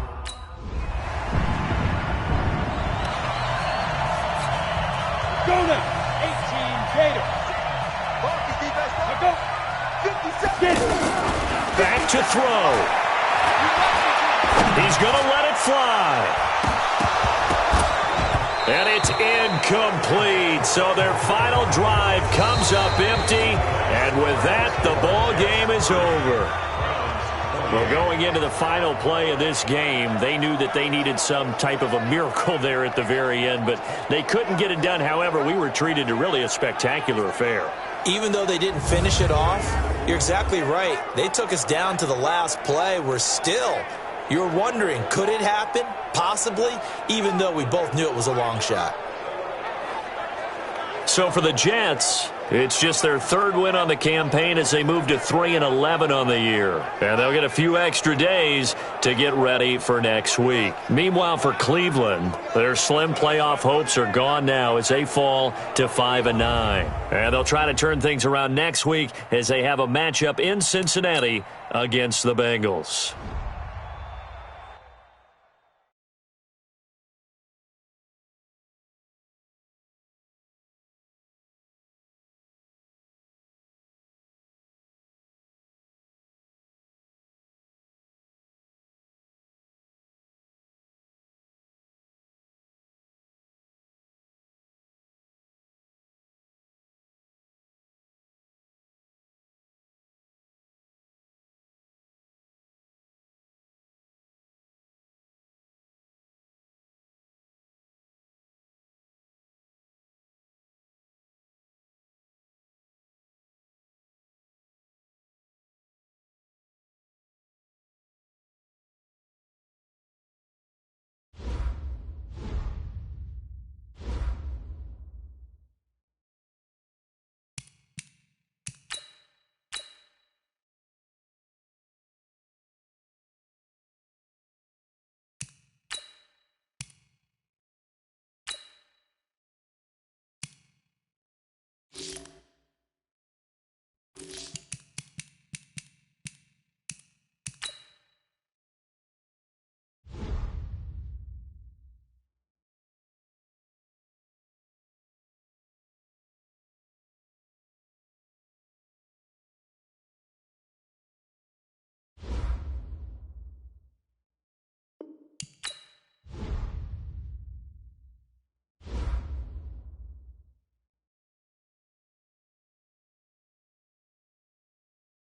Go now. 18 Gators. Go. 50 seconds. Back to throw. He's going to let it fly. And it's incomplete. So their final drive comes up empty. And with that, the ball game is over. Well, going into the final play of this game, they knew that they needed some type of a miracle there at the very end, but they couldn't get it done. However, we were treated to really a spectacular affair. Even though they didn't finish it off, you're exactly right. They took us down to the last play. You're wondering, could it happen? Possibly, even though we both knew it was a long shot. So for the Jets, it's just their third win on the campaign as they move to 3-11 on the year. And they'll get a few extra days to get ready for next week. Meanwhile, for Cleveland, their slim playoff hopes are gone now as they fall to 5-9. And they'll try to turn things around next week as they have a matchup in Cincinnati against the Bengals.